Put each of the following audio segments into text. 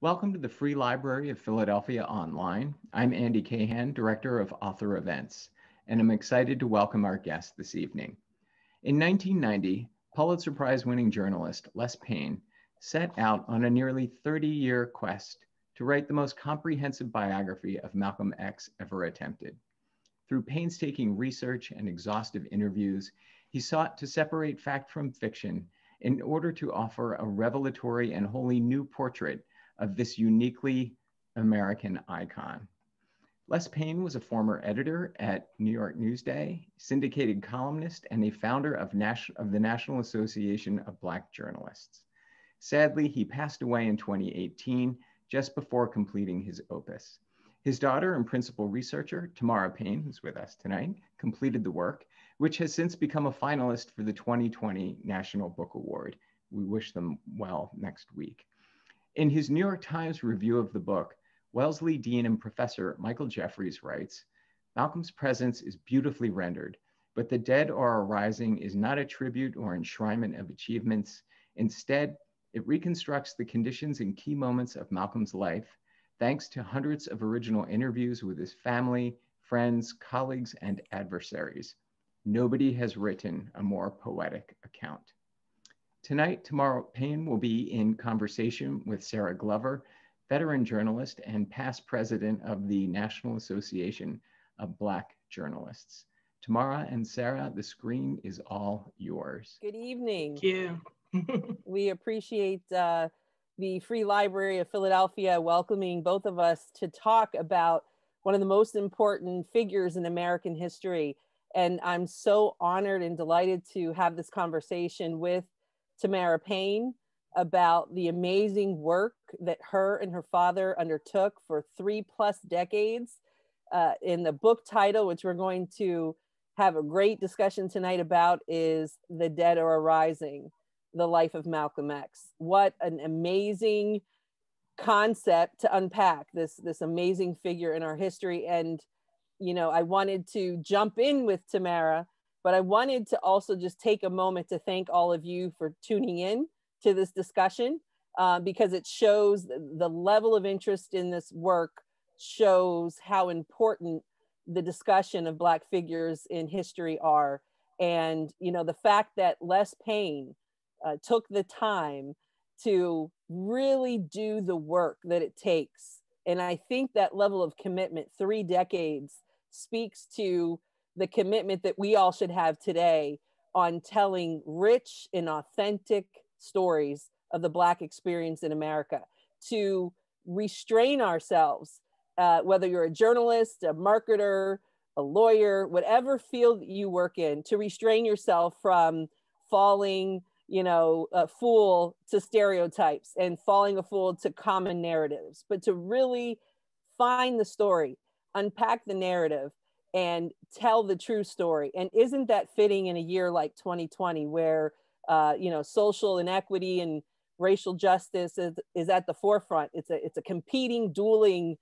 Welcome to the Free Library of Philadelphia Online. I'm Andy Cahan, Director of Author Events, and I'm excited to welcome our guest this evening. In 1990, Pulitzer Prize-winning journalist Les Payne set out on a nearly 30-year quest to write the most comprehensive biography of Malcolm X ever attempted. Through painstaking research and exhaustive interviews, he sought to separate fact from fiction in order to offer a revelatory and wholly new portrait of this uniquely American icon. Les Payne was a former editor at New York Newsday, syndicated columnist, and a founder of the National Association of Black Journalists. Sadly, he passed away in 2018, just before completing his opus. His daughter and principal researcher, Tamara Payne, who's with us tonight, completed the work, which has since become a finalist for the 2020 National Book Award. We wish them well next week. In his New York Times review of the book, Wellesley Dean and Professor Michael Jeffries writes, Malcolm's presence is beautifully rendered, but the dead are arising is not a tribute or enshrinement of achievements. Instead, it reconstructs the conditions and key moments of Malcolm's life, thanks to hundreds of original interviews with his family, friends, colleagues, and adversaries. Nobody has written a more poetic account. Tonight, Tamara Payne will be in conversation with Sarah Glover, veteran journalist and past president of the National Association of Black Journalists. Tamara and Sarah, the screen is all yours. Good evening. Thank you. We appreciate the Free Library of Philadelphia welcoming both of us to talk about one of the most important figures in American history. And I'm so honored and delighted to have this conversation with Tamara Payne about the amazing work that her and her father undertook for 3+ decades. In the book title, which we're going to have a great discussion tonight about, is The Dead Are Arising, The Life of Malcolm X. What an amazing concept to unpack, this amazing figure in our history. And, you know, I wanted to jump in with Tamara, but I wanted to also just take a moment to thank all of you for tuning in to this discussion, because it shows the level of interest in this work shows how important the discussion of Black figures in history are. And, you know, the fact that Les Payne took the time to really do the work that it takes. And I think that level of commitment, 3 decades, speaks to the commitment that we all should have today on telling rich and authentic stories of the Black experience in America, to restrain ourselves, whether you're a journalist, a marketer, a lawyer, whatever field you work in, to restrain yourself from falling, you know, a fool to stereotypes and falling a fool to common narratives, but to really find the story, unpack the narrative, and tell the true story. And isn't that fitting in a year like 2020, where you know, social inequity and racial justice is at the forefront? It's a competing, dueling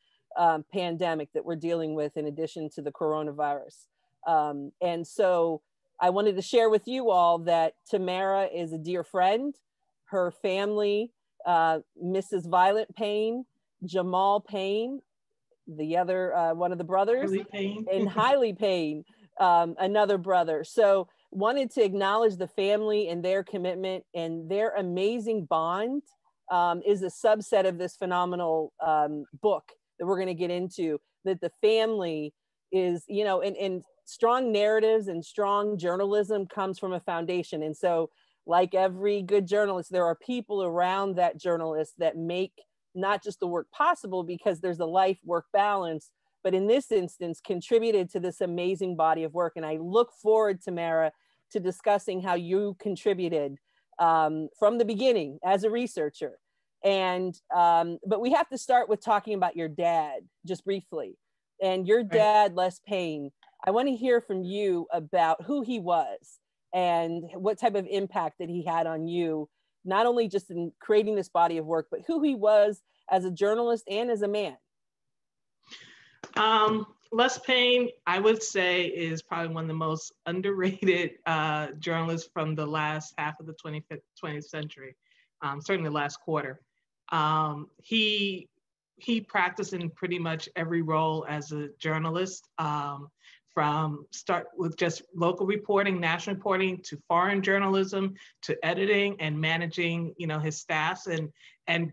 pandemic that we're dealing with, in addition to the coronavirus. And so I wanted to share with you all that Tamara is a dear friend. Her family, Mrs. Violet Payne, Jamal Payne, the other one of the brothers, and Hailey Payne, another brother. So wanted to acknowledge the family and their commitment, and their amazing bond is a subset of this phenomenal book that we're going to get into. That the family is, you know, and strong narratives and strong journalism comes from a foundation. And so, like every good journalist, there are people around that journalist that make not just the work possible, because there's a life-work balance, but in this instance, contributed to this amazing body of work. And I look forward, Tamara, to discussing how you contributed from the beginning as a researcher. And, but we have to start with talking about your dad, just briefly. And your dad, Les Payne, I want to hear from you about who he was and what type of impact that he had on you, not only just in creating this body of work, but who he was as a journalist and as a man. Les Payne, I would say, is probably one of the most underrated journalists from the last half of the 20th century, certainly the last quarter. He practiced in pretty much every role as a journalist, from start with just local reporting, national reporting, to foreign journalism, to editing and managing, his staffs and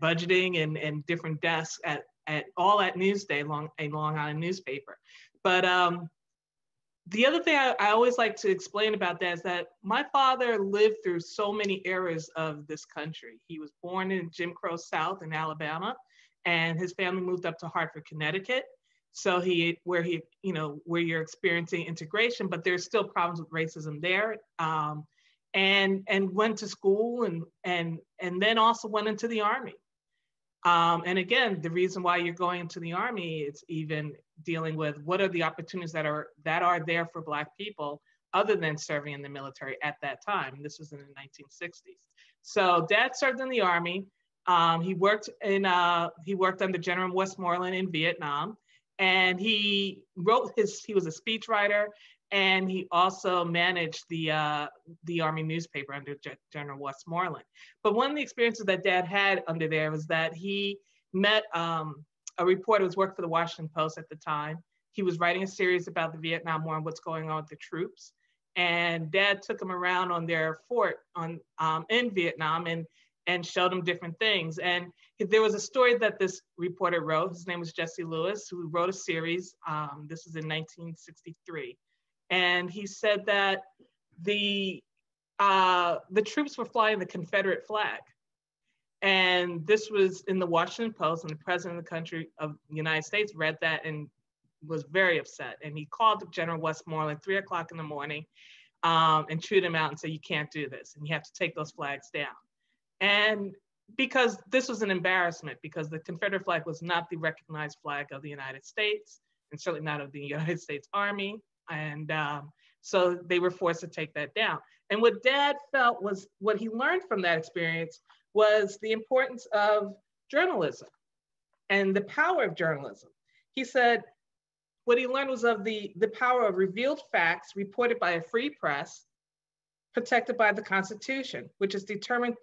budgeting and different desks at all at Newsday, a Long Island newspaper. But the other thing I always like to explain about that is that my father lived through so many eras of this country. He was born in Jim Crow South in Alabama, and his family moved up to Hartford, Connecticut. So where you're experiencing integration, but there's still problems with racism there. And went to school and then also went into the Army. And again, the reason why you're going into the Army is even dealing with what are the opportunities that are there for Black people other than serving in the military at that time. This was in the 1960s. So Dad served in the Army. He worked under General Westmoreland in Vietnam, and he was a speechwriter, and he also managed the Army newspaper under General Westmoreland. But one of the experiences that Dad had under there was that he met a reporter who was working for the Washington Post at the time. He was writing a series about the Vietnam War and what's going on with the troops. And Dad took him around on their fort in Vietnam and showed him different things. And there was a story that this reporter wrote. His name was Jesse Lewis, who wrote a series. This was in 1963. And he said that the troops were flying the Confederate flag. And this was in the Washington Post, and the president of the country of the United States read that and was very upset. And he called General Westmoreland 3 o'clock in the morning and chewed him out and said, "You can't do this, and you have to take those flags down." And because this was an embarrassment, because the Confederate flag was not the recognized flag of the United States, and certainly not of the United States Army. And so they were forced to take that down. And what Dad felt was, what he learned from that experience was the importance of journalism and the power of journalism. He said what he learned was of the power of revealed facts reported by a free press, protected by the Constitution, which is determined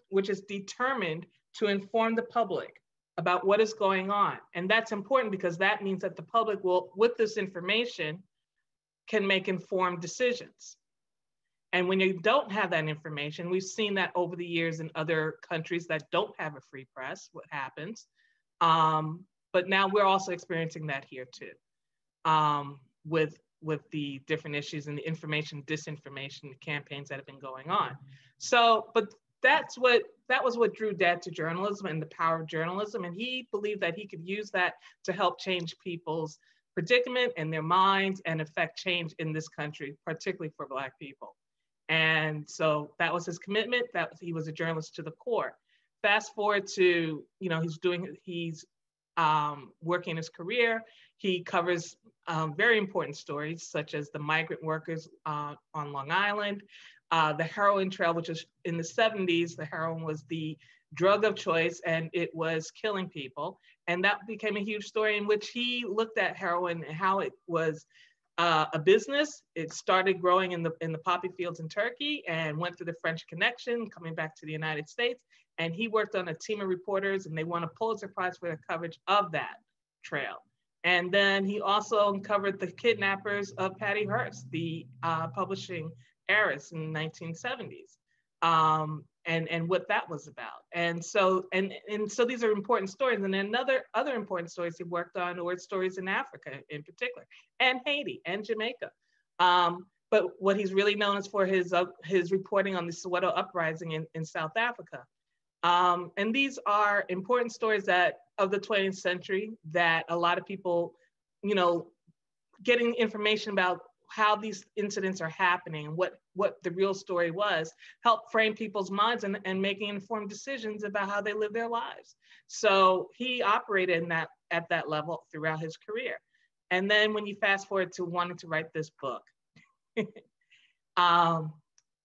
to inform the public about what is going on. And that's important because that means that the public will, with this information, can make informed decisions. And when you don't have that information, we've seen that over the years in other countries that don't have a free press, what happens. But now we're also experiencing that here too, with the different issues and the information, disinformation campaigns that have been going on. So, but that was what drew Dad to journalism and the power of journalism. And he believed that he could use that to help change people's predicament and their minds and affect change in this country, particularly for Black people. And so that was his commitment. He was a journalist to the core. Fast forward to, he's working his career. He covers very important stories, such as the migrant workers on Long Island, the heroin trail, which is in the 70s. The heroin was the drug of choice, and it was killing people. And that became a huge story in which he looked at heroin and how it was a business. It started growing in the poppy fields in Turkey and went through the French Connection, coming back to the United States. And he worked on a team of reporters, and they won a Pulitzer Prize for their coverage of that trail. And then he also uncovered the kidnappers of Patty Hearst, the publishing heiress in the 1970s, and what that was about. And so these are important stories. And then other important stories he worked on were stories in Africa in particular, and Haiti and Jamaica. But what he's really known is for his reporting on the Soweto Uprising in South Africa. And these are important stories of the 20th century that a lot of people, getting information about how these incidents are happening and what the real story was, help frame people's minds and making informed decisions about how they live their lives. So he operated at that level throughout his career. And then when you fast forward to wanting to write this book,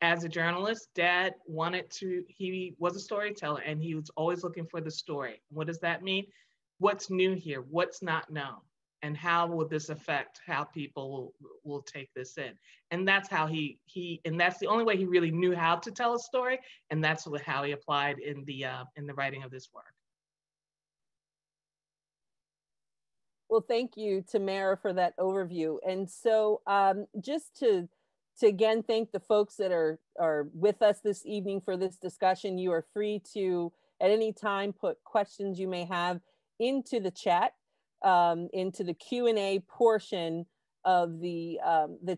as a journalist, Dad he was a storyteller, and he was always looking for the story. What does that mean? What's new here? What's not known? And how will this affect how people will take this in? And that's how and that's the only way he really knew how to tell a story. And that's how he applied in the writing of this work. Well, thank you, Tamara, for that overview. And so just to again thank the folks that are with us this evening for this discussion. You are free to, at any time, put questions you may have into the chat, into the Q&A portion of the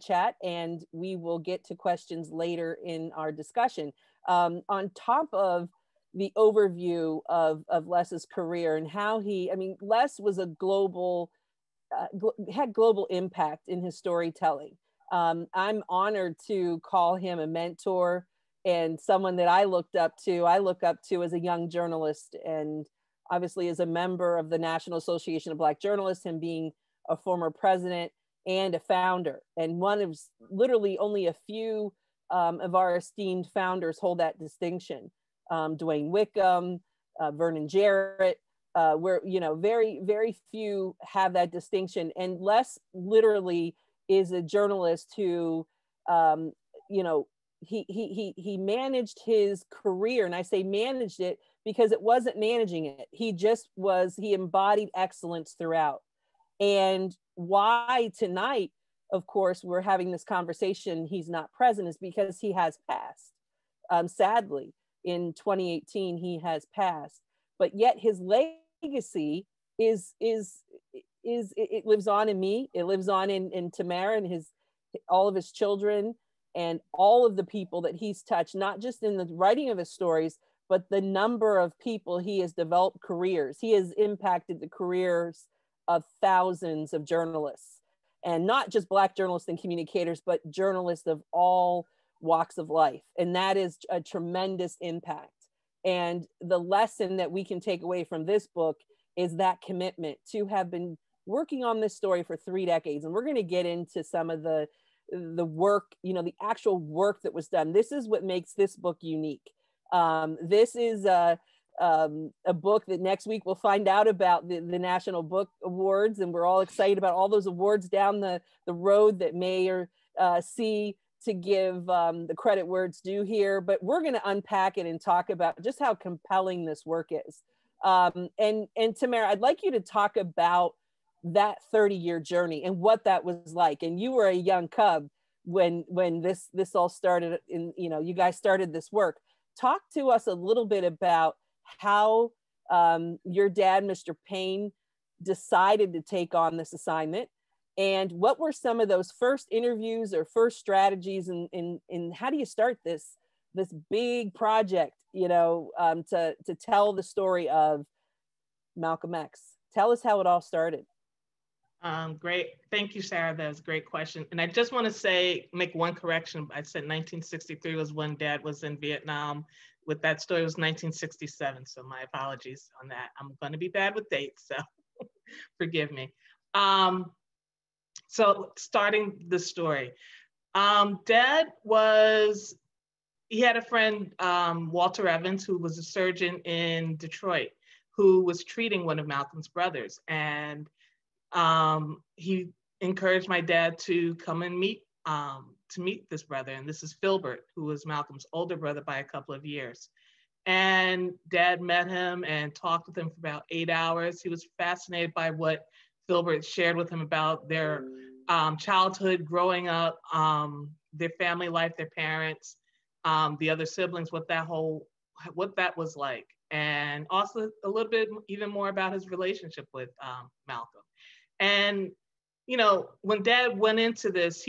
chat, and we will get to questions later in our discussion. On top of the overview of Les's career and how he, I mean, Les was a global, had global impact in his storytelling. I'm honored to call him a mentor and someone that I look up to as a young journalist, and obviously as a member of the National Association of Black Journalists, him being a former president and a founder, and one of literally only a few of our esteemed founders hold that distinction. Dwayne Wickham, Vernon Jarrett, where, you know, very, very few have that distinction. And Les literally is a journalist who, you know, he managed his career, and I say managed it because it wasn't managing it. He just was, he embodied excellence throughout. And why tonight, of course, we're having this conversation, he's not present, is because he has passed. Sadly, in 2018, he has passed, but yet his legacy it lives on in me. It lives on in Tamara and all of his children and all of the people that he's touched, not just in the writing of his stories, but the number of people he has developed careers. He has impacted the careers of thousands of journalists, and not just Black journalists and communicators, but journalists of all walks of life. And that is a tremendous impact. And the lesson that we can take away from this book is that commitment to have been working on this story for 3 decades. And we're going to get into some of the work, you know, the actual work that was done. This is what makes this book unique. This is a book that next week we'll find out about the National Book Awards, and we're all excited about all those awards down the road that may see to give the credit where it's due here. But we're going to unpack it and talk about just how compelling this work is. And Tamara, I'd like you to talk about that 30-year journey and what that was like. And you were a young cub when this all started, in, you know, you guys started this work. Talk to us a little bit about how your dad, Mr. Payne, decided to take on this assignment, and what were some of those first interviews or first strategies, and how do you start this big project, you know, to tell the story of Malcolm X? Tell us how it all started. Great. Thank you, Sarah. That was a great question. And I just want to make one correction. I said 1963 was when Dad was in Vietnam. With that story, it was 1967. So my apologies on that. I'm going to be bad with dates, so forgive me. So starting the story, Dad he had a friend, Walter Evans, who was a surgeon in Detroit, who was treating one of Malcolm's brothers. And he encouraged my dad to come and meet this brother. And this is Filbert, who was Malcolm's older brother by a couple of years. And Dad met him and talked with him for about 8 hours. He was fascinated by what Filbert shared with him about their childhood, growing up, their family life, their parents, the other siblings, what that was like. And also a little bit even more about his relationship with Malcolm. And, you know, when Dad went into this,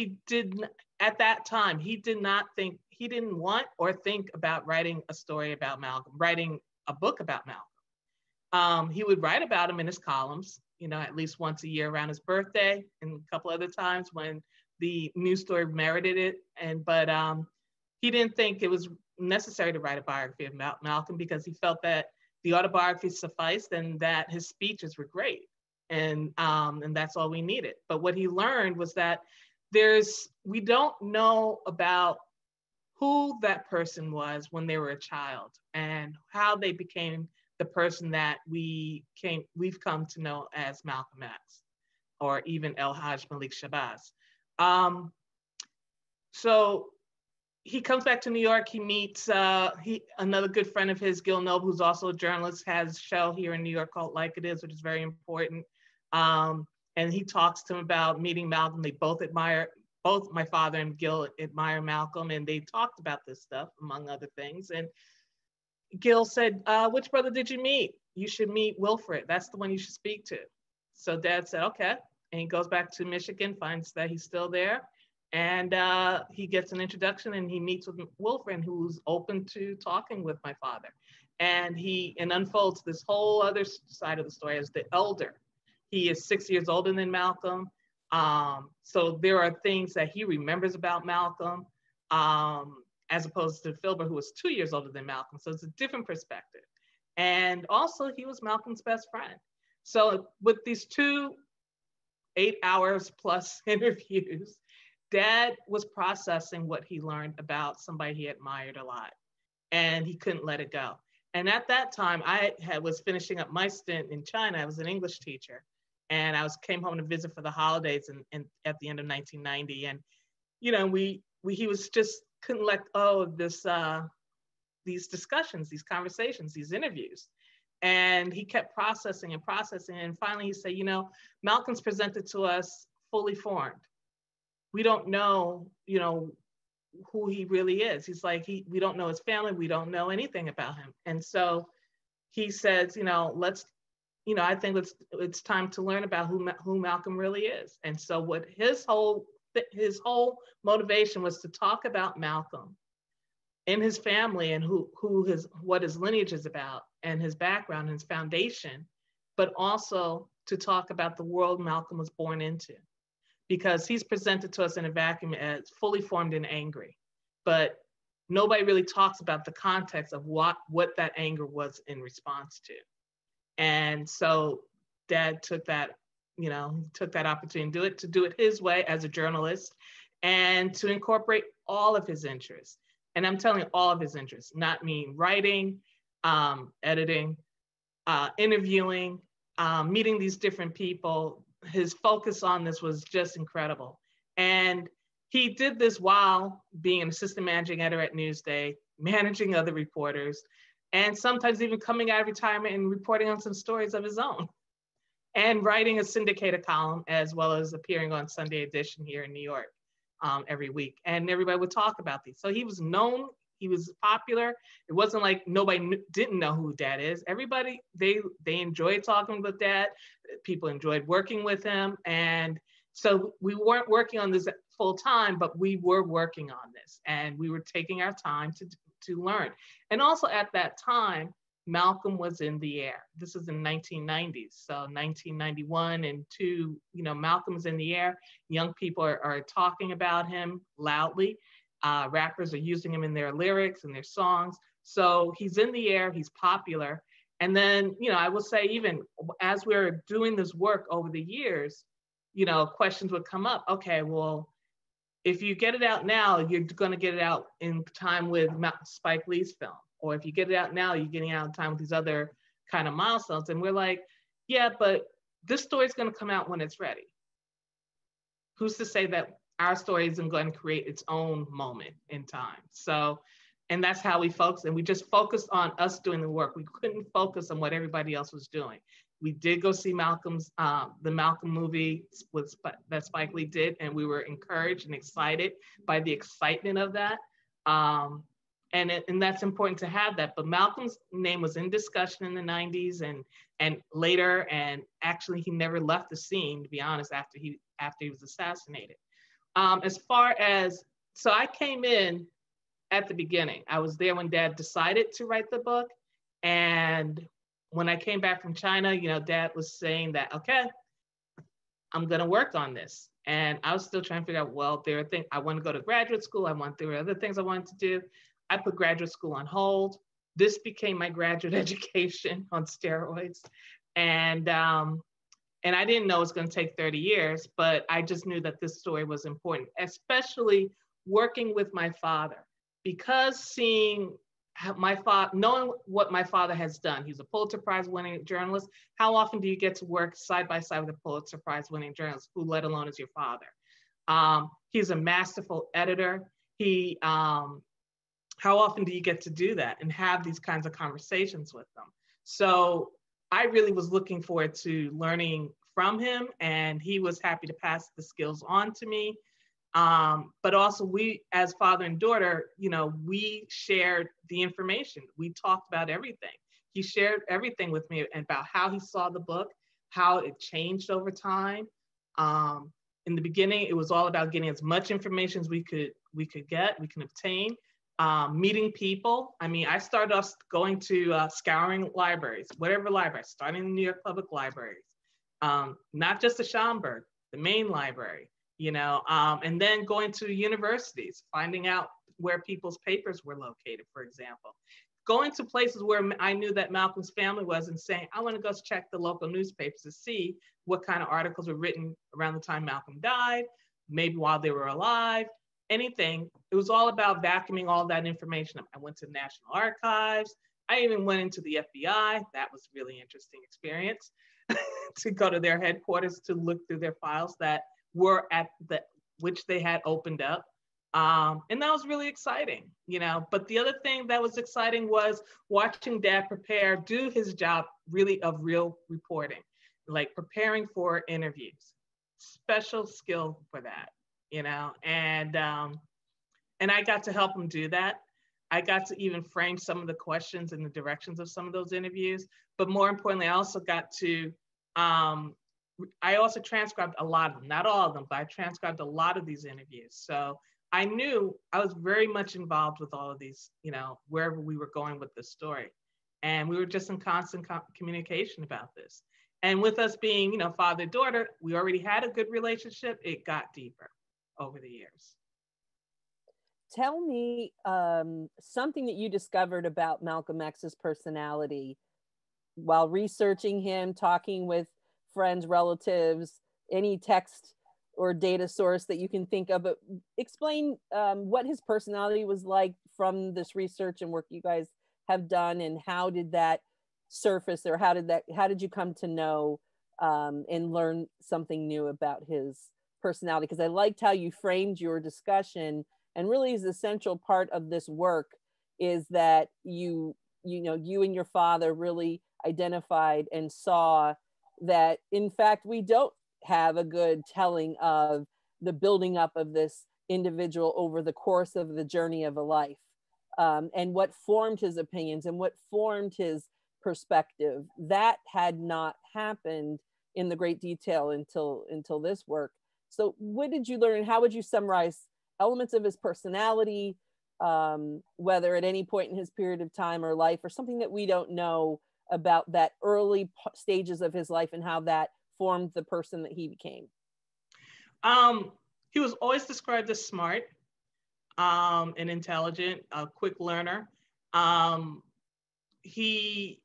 at that time, he didn't want or think about writing a story about Malcolm, writing a book about Malcolm. He would write about him in his columns, you know, at least once a year around his birthday, and a couple other times when the news story merited it. But he didn't think it was necessary to write a biography of Malcolm, because he felt that the autobiography sufficed and that his speeches were great. And that's all we needed. But what he learned was that we don't know about who that person was when they were a child and how they became the person that we've come to know as Malcolm X, or even El Hajj Malik Shabazz. So he comes back to New York. He meets another good friend of his, Gil Noble, who's also a journalist, has a show here in New York called Like It Is, which is very important. And he talks to him about meeting Malcolm. They both my father and Gil admire Malcolm, and they talked about this stuff, among other things. And Gil said, which brother did you meet? You should meet Wilfred. That's the one you should speak to. So Dad said, okay. And he goes back to Michigan, finds that he's still there. And he gets an introduction and he meets with Wilfred, who's open to talking with my father. And he unfolds this whole other side of the story as the elder. He is 6 years older than Malcolm. So there are things that he remembers about Malcolm, as opposed to Filbert, who was 2 years older than Malcolm. So it's a different perspective. And also he was Malcolm's best friend. So with these 2 8 hours plus interviews, Dad was processing what he learned about somebody he admired a lot, and he couldn't let it go. And at that time, I was finishing up my stint in China. I was an English teacher, and I came home to visit for the holidays and at the end of 1990. And you know, he was just couldn't let go of these discussions, these conversations, these interviews. And he kept processing and processing. And finally he said, you know, Malcolm's presented to us fully formed. We don't know, you know, who he really is. He's like, we don't know his family. We don't know anything about him. And so he says, you know, I think it's time to learn about who Malcolm really is. And so what his whole motivation was to talk about Malcolm and his family and what his lineage is about and his background and his foundation, but also to talk about the world Malcolm was born into, because he's presented to us in a vacuum as fully formed and angry, but nobody really talks about the context of what that anger was in response to. And so Dad took that, opportunity to do it his way as a journalist and to incorporate all of his interests. And I'm telling you, all of his interests, not mean writing, editing, interviewing, meeting these different people. His focus on this was just incredible. And he did this while being an assistant managing editor at Newsday, managing other reporters, and sometimes even coming out of retirement and reporting on some stories of his own, and writing a syndicated column, as well as appearing on Sunday Edition here in New York every week. And everybody would talk about these. So he was known, he was popular. It wasn't like nobody didn't know who Dad is. Everybody, they enjoyed talking with Dad. People enjoyed working with him. And so we weren't working on this full time, but we were working on this, and we were taking our time to learn. And also at that time, Malcolm was in the air. This is in 1990s. So 1991 and 2, Malcolm is in the air. Young people are talking about him loudly. Rappers are using him in their lyrics and their songs. So he's in the air, he's popular. And then, I will say, even as we're doing this work over the years, questions would come up. Okay, well, if you get it out now, you're going to get it out in time with Spike Lee's film. Or if you get it out now, you're getting out in time with these other kind of milestones. And we're like, yeah, but this story's going to come out when it's ready. Who's to say that our story isn't going to create its own moment in time? So, and that's how we focused. And we just focused on us doing the work. We couldn't focus on what everybody else was doing. We did go see the Malcolm movie that Spike Lee did, and we were encouraged and excited by the excitement of that. And that's important to have that. But Malcolm's name was in discussion in the 90s and later, and actually he never left the scene, to be honest, after he was assassinated. So I came in at the beginning. I was there when Dad decided to write the book. And when I came back from China, Dad was saying that, okay, I'm gonna work on this. And I was still trying to figure out, well, there are things, I want to go to graduate school. There were other things I wanted to do. I put graduate school on hold. This became my graduate education on steroids. And I didn't know it was going to take 30 years, but I just knew that this story was important, especially working with my father, because knowing what my father has done. He's a Pulitzer Prize-winning journalist. How often do you get to work side by side with a Pulitzer Prize-winning journalist, who let alone is your father? He's a masterful editor. How often do you get to do that and have these kinds of conversations with them? So I really was looking forward to learning from him, and he was happy to pass the skills on to me. But also we, as father and daughter, we shared the information. We talked about everything. He shared everything with me about how he saw the book, how it changed over time. In the beginning, it was all about getting as much information as we could obtain, meeting people. I mean, I started off going to scouring libraries, whatever library, starting in the New York Public Libraries, not just the Schomburg, the main library, and then going to universities, finding out where people's papers were located, for example. Going to places where I knew that Malcolm's family was and saying, I want to go check the local newspapers to see what kind of articles were written around the time Malcolm died, maybe while they were alive, anything. It was all about vacuuming all that information up. I went to the National Archives. I even went into the FBI. That was a really interesting experience to go to their headquarters to look through their files that were which they had opened up. And that was really exciting, but the other thing that was exciting was watching Dad do his job really of real reporting, like preparing for interviews, special skill for that, and I got to help him do that. I got to even frame some of the questions and the directions of some of those interviews, but more importantly, I also got to, I also transcribed a lot of them, not all of them, but I transcribed a lot of these interviews. So I knew I was very much involved with all of these, wherever we were going with the story. And we were just in constant communication about this. And with us being, father-daughter, we already had a good relationship. It got deeper over the years. Tell me something that you discovered about Malcolm X's personality while researching him, talking with friends, relatives, any text or data source that you can think of, but explain what his personality was like from this research and work you guys have done, and how did that surface, or how did you come to know and learn something new about his personality? Because I liked how you framed your discussion, and really is the central part of this work is that you and your father really identified and saw that in fact we don't have a good telling of the building up of this individual over the course of the journey of a life, and what formed his opinions and what formed his perspective. That had not happened in the great detail until this work. So what did you learn, and how would you summarize elements of his personality, whether at any point in his period of time or life, or something that we don't know about that early stages of his life and how that formed the person that he became? He was always described as smart and intelligent, a quick learner. He,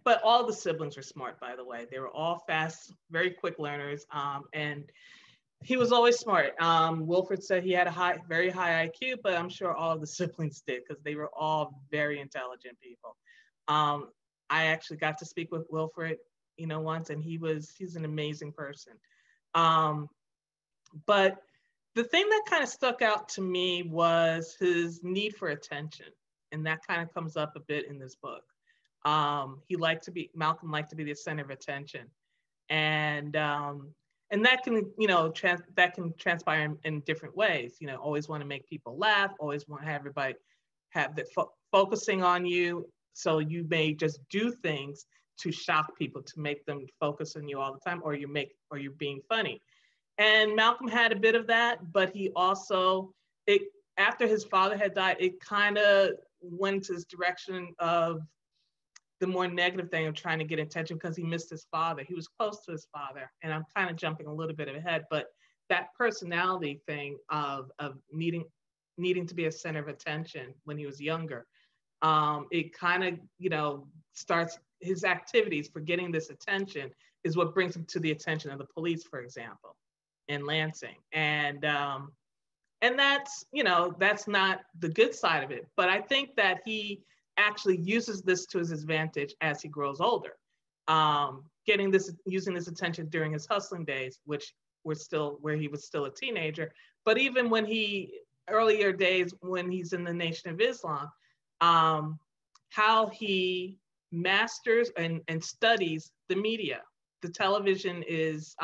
but all the siblings were smart, by the way. They were all fast, very quick learners, and he was always smart. Wilfred said he had a very high IQ, but I'm sure all of the siblings did because they were all very intelligent people. I actually got to speak with Wilfred, once, and he's an amazing person. But the thing that kind of stuck out to me was his need for attention. And that kind of comes up a bit in this book. Malcolm liked to be the center of attention. And that can, that can transpire in different ways. Always want to make people laugh, always want to have everybody have the focusing on you. So you may just do things to shock people, to make them focus on you all the time, or you're being funny. And Malcolm had a bit of that, but he also, after his father had died, it kind of went into this direction of the more negative thing of trying to get attention because he missed his father. He was close to his father. And I'm kind of jumping a little bit ahead, but that personality thing of needing to be a center of attention when he was younger, it kind of, starts his activities for getting this attention is what brings him to the attention of the police, for example, in Lansing. And that's, that's not the good side of it. But I think that he actually uses this to his advantage as he grows older, using this attention during his hustling days, which where he was still a teenager. But even when earlier days when he's in the Nation of Islam, how he masters and studies the media, the television is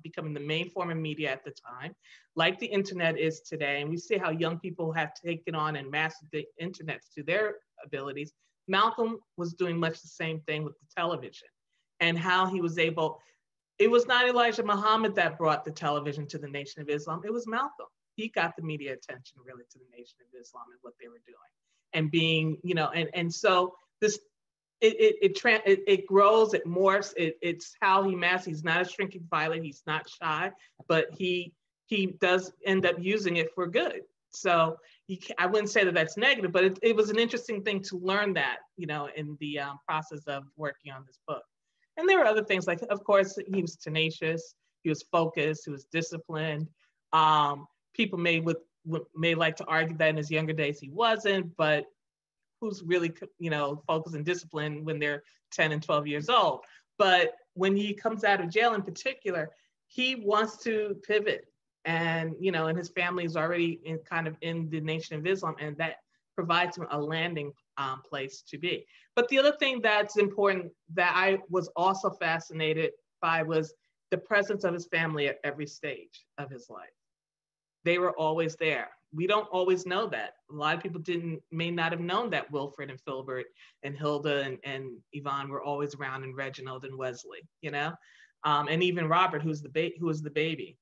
becoming the main form of media at the time, like the internet is today. And we see how young people have taken on and mastered the internet to their abilities. Malcolm was doing much the same thing with the television, and how he was able, it was not Elijah Muhammad that brought the television to the Nation of Islam, it was Malcolm. He got the media attention really to the Nation of Islam and what they were doing. And being, you know, and so this, it grows, it morphs, it's how he masters. He's not a shrinking violet, he's not shy, but he does end up using it for good. So I wouldn't say that that's negative, but it was an interesting thing to learn that, you know, in the process of working on this book. And there were other things, like, of course, he was tenacious, he was focused, he was disciplined. People may like to argue that in his younger days he wasn't, but who's really, you know, focused and disciplined when they're 10 and 12 years old? But when he comes out of jail in particular, he wants to pivot. And, you know, and his family is already in the Nation of Islam, and that provides him a landing place to be. But the other thing that's important that I was also fascinated by was the presence of his family at every stage of his life. They were always there. We don't always know that. A lot of people may not have known that Wilfred and Filbert and Hilda and Yvonne were always around, and Reginald and Wesley, you know, and even Robert, who was the baby.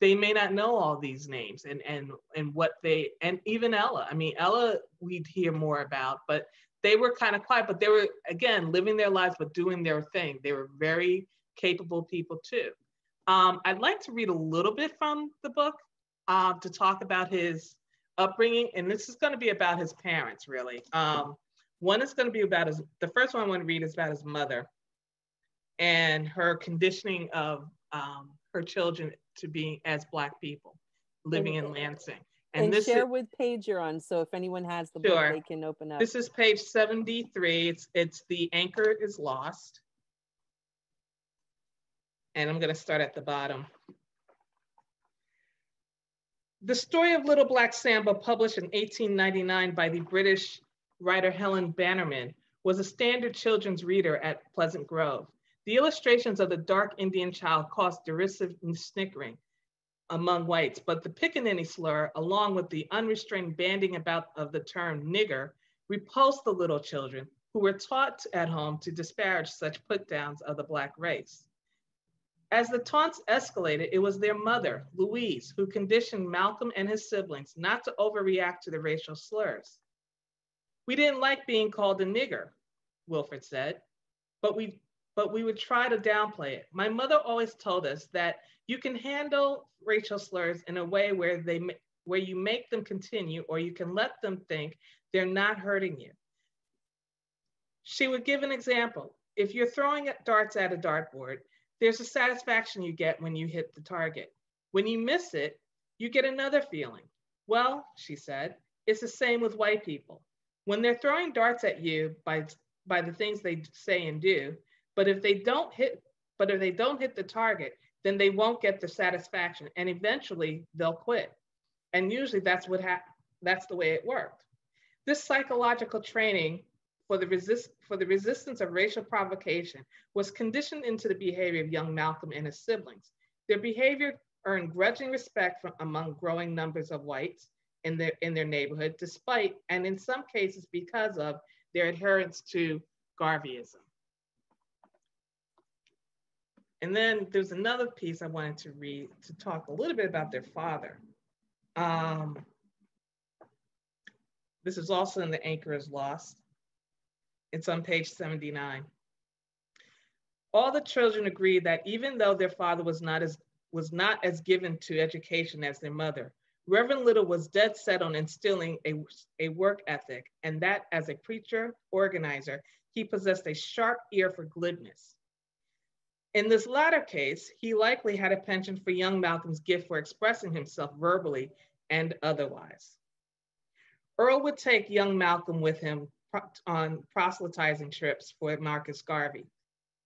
They may not know all these names and what they, and even Ella. I mean, Ella we'd hear more about, but they were kind of quiet, but they were, again, living their lives, but doing their thing. They were very capable people too. I'd like to read a little bit from the book to talk about his upbringing. And this is going to be about his parents, really. One is going to be about the first one I want to read is about his mother and her conditioning of her children to be as Black people living in Lansing. And this share with page you're on, so if anyone has the book, they can open up. This is page 73. It's The Anchor is Lost. And I'm going to start at the bottom. The story of Little Black Sambo, published in 1899 by the British writer Helen Bannerman, was a standard children's reader at Pleasant Grove. The illustrations of the dark Indian child caused derisive snickering among whites, but the pickaninny slur, along with the unrestrained banding about of the term nigger, repulsed the little children who were taught at home to disparage such put-downs of the Black race. As the taunts escalated, it was their mother, Louise, who conditioned Malcolm and his siblings not to overreact to the racial slurs. "We didn't like being called a nigger," Wilfred said, but we would try to downplay it. "My mother always told us that you can handle racial slurs in a way where you make them continue, or you can let them think they're not hurting you." She would give an example. "If you're throwing darts at a dartboard, there's a satisfaction you get when you hit the target. When you miss it, you get another feeling. Well," she said, "it's the same with white people. When they're throwing darts at you by the things they say and do, but if they don't hit the target, then they won't get the satisfaction, and eventually they'll quit. And usually that's the way it worked." This psychological training for the resistance of racial provocation was conditioned into the behavior of young Malcolm and his siblings. Their behavior earned grudging respect among growing numbers of whites in their neighborhood, despite, and in some cases because of, their adherence to Garveyism. And then there's another piece I wanted to read to talk a little bit about their father. This is also in The Anchor is Lost. It's on page 79. "All the children agreed that even though their father was not as given to education as their mother, Reverend Little was dead set on instilling a work ethic, and that as a preacher, organizer, he possessed a sharp ear for glibness. In this latter case, he likely had a penchant for young Malcolm's gift for expressing himself verbally and otherwise. Earl would take young Malcolm with him on proselytizing trips for Marcus Garvey.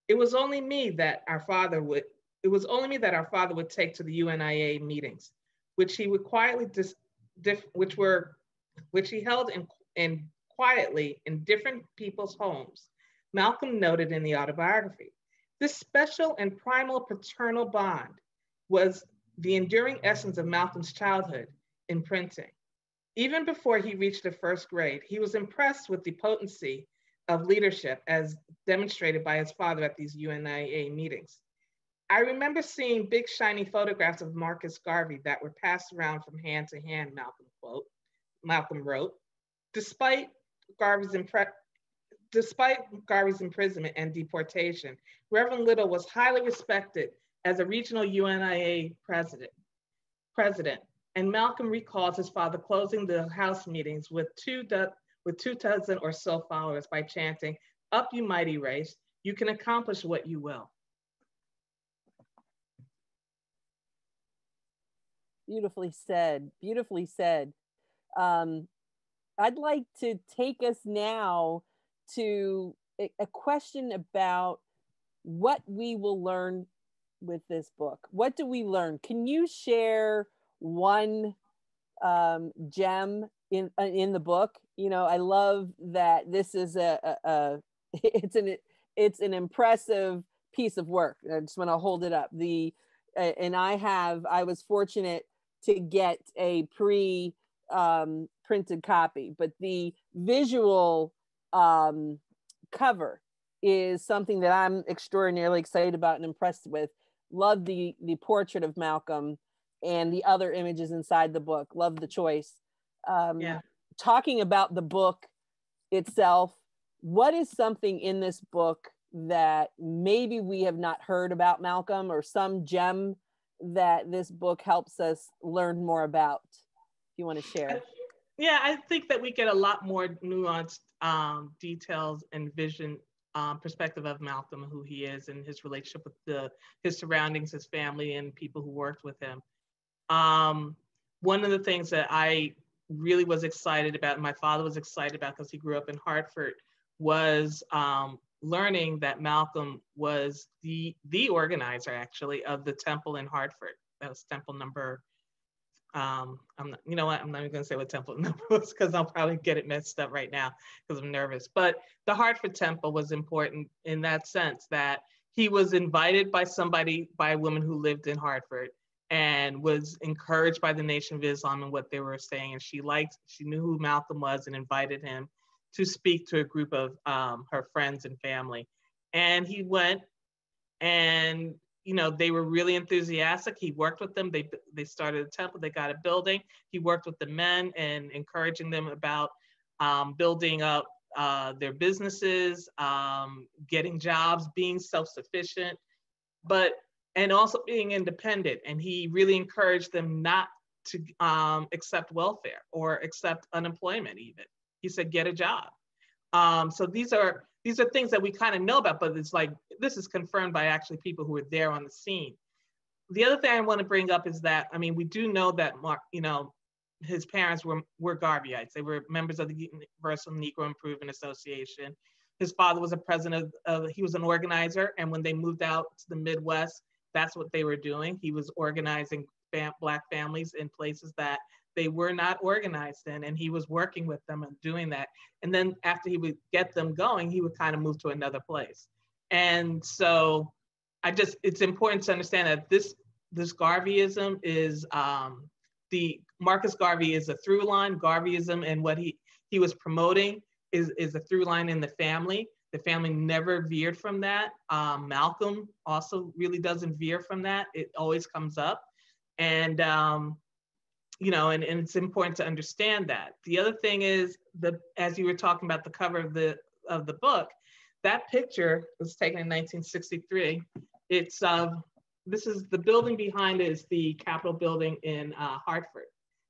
It was only me that our father would take to the UNIA meetings, which he would quietly which he held quietly in different people's homes," Malcolm noted in the autobiography. This special and primal paternal bond was the enduring essence of Malcolm's childhood in printing. Even before he reached the first grade, he was impressed with the potency of leadership as demonstrated by his father at these UNIA meetings. I remember seeing big shiny photographs of Marcus Garvey that were passed around from hand to hand, Malcolm wrote. Despite Garvey's imprisonment and deportation, Reverend Little was highly respected as a regional UNIA president, and Malcolm recalls his father closing the house meetings with two dozen or so followers by chanting, "Up, you mighty race, you can accomplish what you will." Beautifully said, beautifully said. I'd like to take us now to a question about what we will learn with this book. What do we learn? Can you share one gem in the book? You know, I love that this is it's an impressive piece of work. I just want to hold it up. I was fortunate to get a printed copy, but the visual cover is something that I'm extraordinarily excited about and impressed with. Love the portrait of Malcolm and the other images inside the book. Love the choice. Talking about the book itself, what is something in this book that maybe we have not heard about Malcolm, or some gem that this book helps us learn more about? If you want to share. Yeah, I think that we get a lot more nuanced details and vision, perspective of Malcolm, who he is, and his relationship with his surroundings, his family, and people who worked with him. One of the things that I really was excited about, and my father was excited about because he grew up in Hartford, was learning that Malcolm was the organizer, actually, of the temple in Hartford. That was temple number, you know what, I'm not even gonna say what temple number was because I'll probably get it messed up right now because I'm nervous. But the Hartford temple was important in that sense, that he was invited by a woman who lived in Hartford, and was encouraged by the Nation of Islam and what they were saying. And she knew who Malcolm was and invited him to speak to a group of her friends and family. And he went, and you know, they were really enthusiastic. He worked with them. They started a temple, they got a building. He worked with the men and encouraging them about building up their businesses, getting jobs, being self-sufficient, and also being independent. And he really encouraged them not to accept welfare or accept unemployment even. He said, get a job. So these are things that we kind of know about, but it's like, this is confirmed by actually people who were there on the scene. The other thing I want to bring up is that, I mean, we do know that his parents were Garveyites. They were members of the Universal Negro Improvement Association. His father was a president he was an organizer. And when they moved out to the Midwest, that's what they were doing. He was organizing Black families in places that they were not organized in, and he was working with them and doing that. And then after he would get them going, he would kind of move to another place. And so it's important to understand that this Garveyism is, Marcus Garvey is a through line. Garveyism and what he was promoting is a through line in the family. The family never veered from that. Malcolm also really doesn't veer from that. It always comes up. And, and it's important to understand that. The other thing is, as you were talking about the cover of the book, that picture was taken in 1963. It's, this is the building behind it is the Capitol building in Hartford.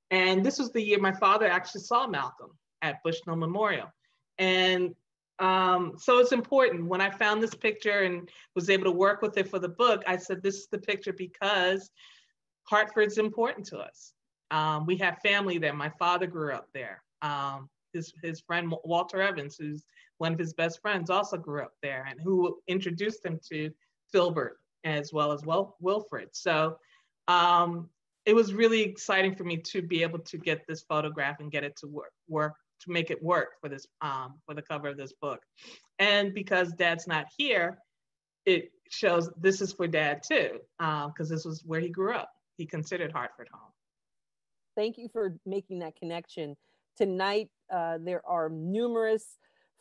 And this was the year my father actually saw Malcolm at Bushnell Memorial. And so it's important. When I found this picture and was able to work with it for the book, I said, this is the picture because Hartford's important to us. We have family there. My father grew up there. His friend Walter Evans, who's one of his best friends, also grew up there, and who introduced him to Filbert as well as Wilfred. So it was really exciting for me to be able to get this photograph and get it to work to make it work for this for the cover of this book. And because Dad's not here, it shows this is for Dad too, because this was where he grew up. He considered Hartford home. Thank you for making that connection. Tonight, there are numerous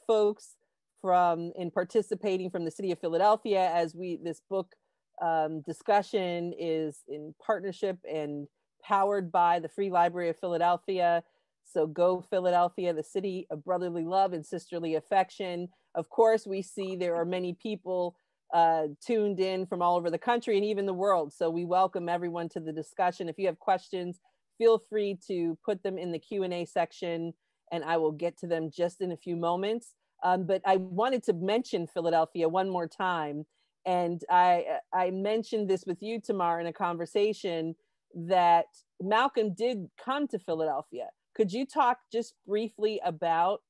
folks participating from the city of Philadelphia as this book discussion is in partnership and powered by the Free Library of Philadelphia. So go Philadelphia, the city of brotherly love and sisterly affection. Of course, we see there are many people tuned in from all over the country and even the world. So we welcome everyone to the discussion. If you have questions, feel free to put them in the Q&A section and I will get to them just in a few moments. But I wanted to mention Philadelphia one more time. And I mentioned this with you, Tamara, in a conversation that Malcolm did come to Philadelphia. Could you talk just briefly about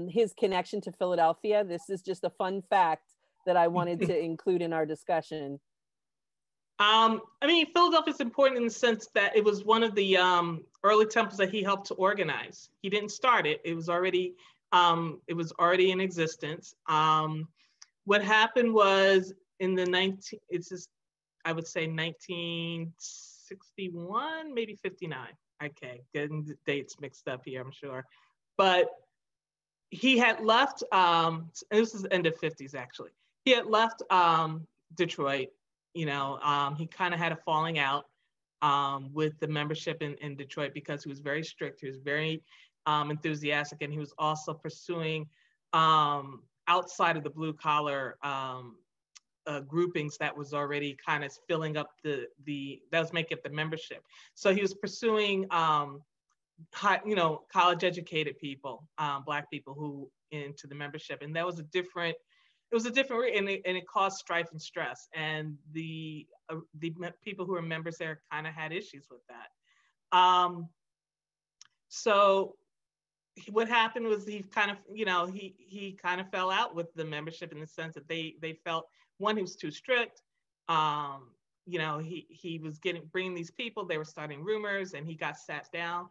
his connection to Philadelphia? This is just a fun fact that I wanted to include in our discussion. I mean, Philadelphia is important in the sense that it was one of the early temples that he helped to organize. He didn't start it; it was already in existence. What happened was in the 1961, maybe 59. Okay, getting the dates mixed up here, I'm sure. But he had left, and this is the end of 50s actually. He had left Detroit. You know, he kind of had a falling out with the membership in Detroit because he was very strict. He was very enthusiastic, and he was also pursuing outside of the blue collar groupings that was already kind of filling up that was making up the membership. So he was pursuing, college educated people, Black people who into the membership, and that was a different. It was a different, and it caused strife and stress. And the people who were members there kind of had issues with that. So what happened was he kind of, he kind of fell out with the membership in the sense that they felt, one, he was too strict. He was bringing these people, they were starting rumors, and he got sat down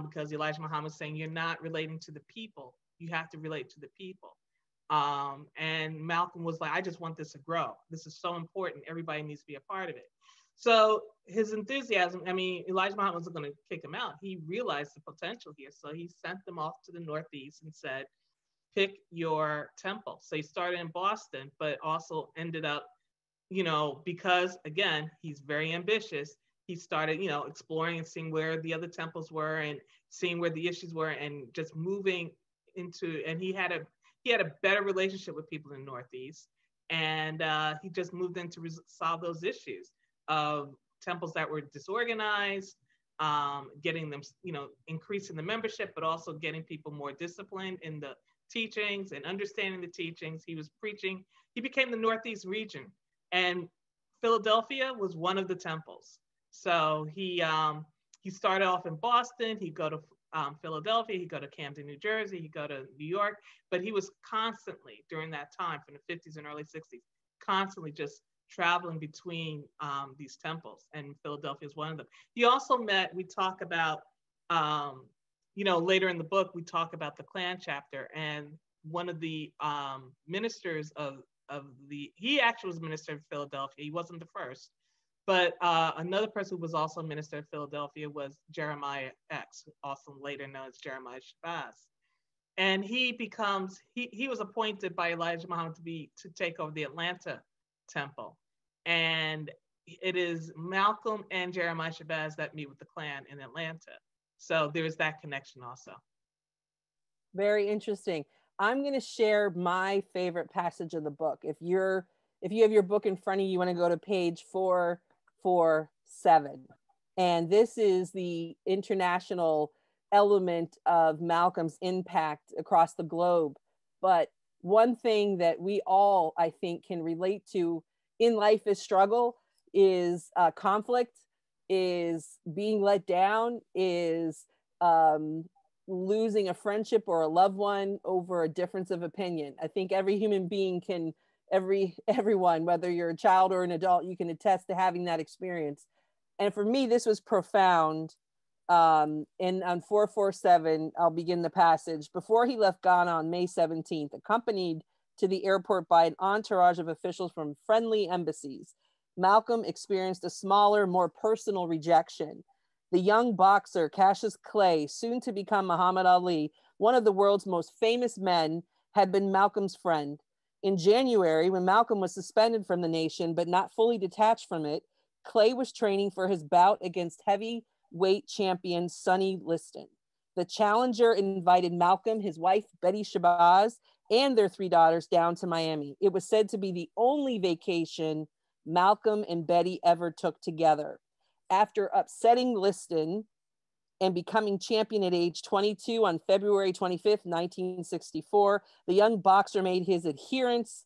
because Elijah Muhammad was saying, you're not relating to the people. You have to relate to the people. And Malcolm was like, I just want this to grow. This is so important. Everybody needs to be a part of it. So his enthusiasm, I mean, Elijah Muhammad wasn't going to kick him out. He realized the potential here. So he sent them off to the Northeast and said, pick your temple. So he started in Boston, but also ended up, because again, he's very ambitious. He started, exploring and seeing where the other temples were and seeing where the issues were and just moving into, and he had a better relationship with people in the Northeast. And he just moved in to solve those issues of temples that were disorganized, getting them, increasing the membership, but also getting people more disciplined in the teachings and understanding the teachings. He was preaching. He became the Northeast region. And Philadelphia was one of the temples. So he started off in Boston. He'd go to Philadelphia, he'd go to Camden, New Jersey, he'd go to New York, but he was constantly, during that time, from the 50s and early 60s, constantly just traveling between these temples, and Philadelphia is one of them. He also we talk about, later in the book, we talk about the Klan chapter, and one of the ministers he actually was minister of Philadelphia. He wasn't the first. But another person who was also minister of Philadelphia was Jeremiah X, also later known as Jeremiah Shabazz. And he was appointed by Elijah Muhammad to take over the Atlanta temple. And it is Malcolm and Jeremiah Shabazz that meet with the Klan in Atlanta. So there's that connection also. Very interesting. I'm going to share my favorite passage of the book. If you have your book in front of you, you want to go to page 447. And this is the international element of Malcolm's impact across the globe. But one thing that we all, I think, can relate to in life is struggle, is conflict, is being let down, is losing a friendship or a loved one over a difference of opinion. I think every human being can, everyone, whether you're a child or an adult, you can attest to having that experience. And for me, this was profound. And on 447, I'll begin the passage. Before he left Ghana on May 17th, accompanied to the airport by an entourage of officials from friendly embassies. Malcolm experienced a smaller, more personal rejection. The young boxer Cassius Clay, soon to become Muhammad Ali, one of the world's most famous men, had been Malcolm's friend. In January, when Malcolm was suspended from the nation but not fully detached from it, Clay was training for his bout against heavyweight champion Sonny Liston. The challenger invited Malcolm, his wife Betty Shabazz, and their 3 daughters down to Miami. It was said to be the only vacation Malcolm and Betty ever took together. After upsetting Liston and becoming champion at age 22 on February 25th, 1964, the young boxer made his adherence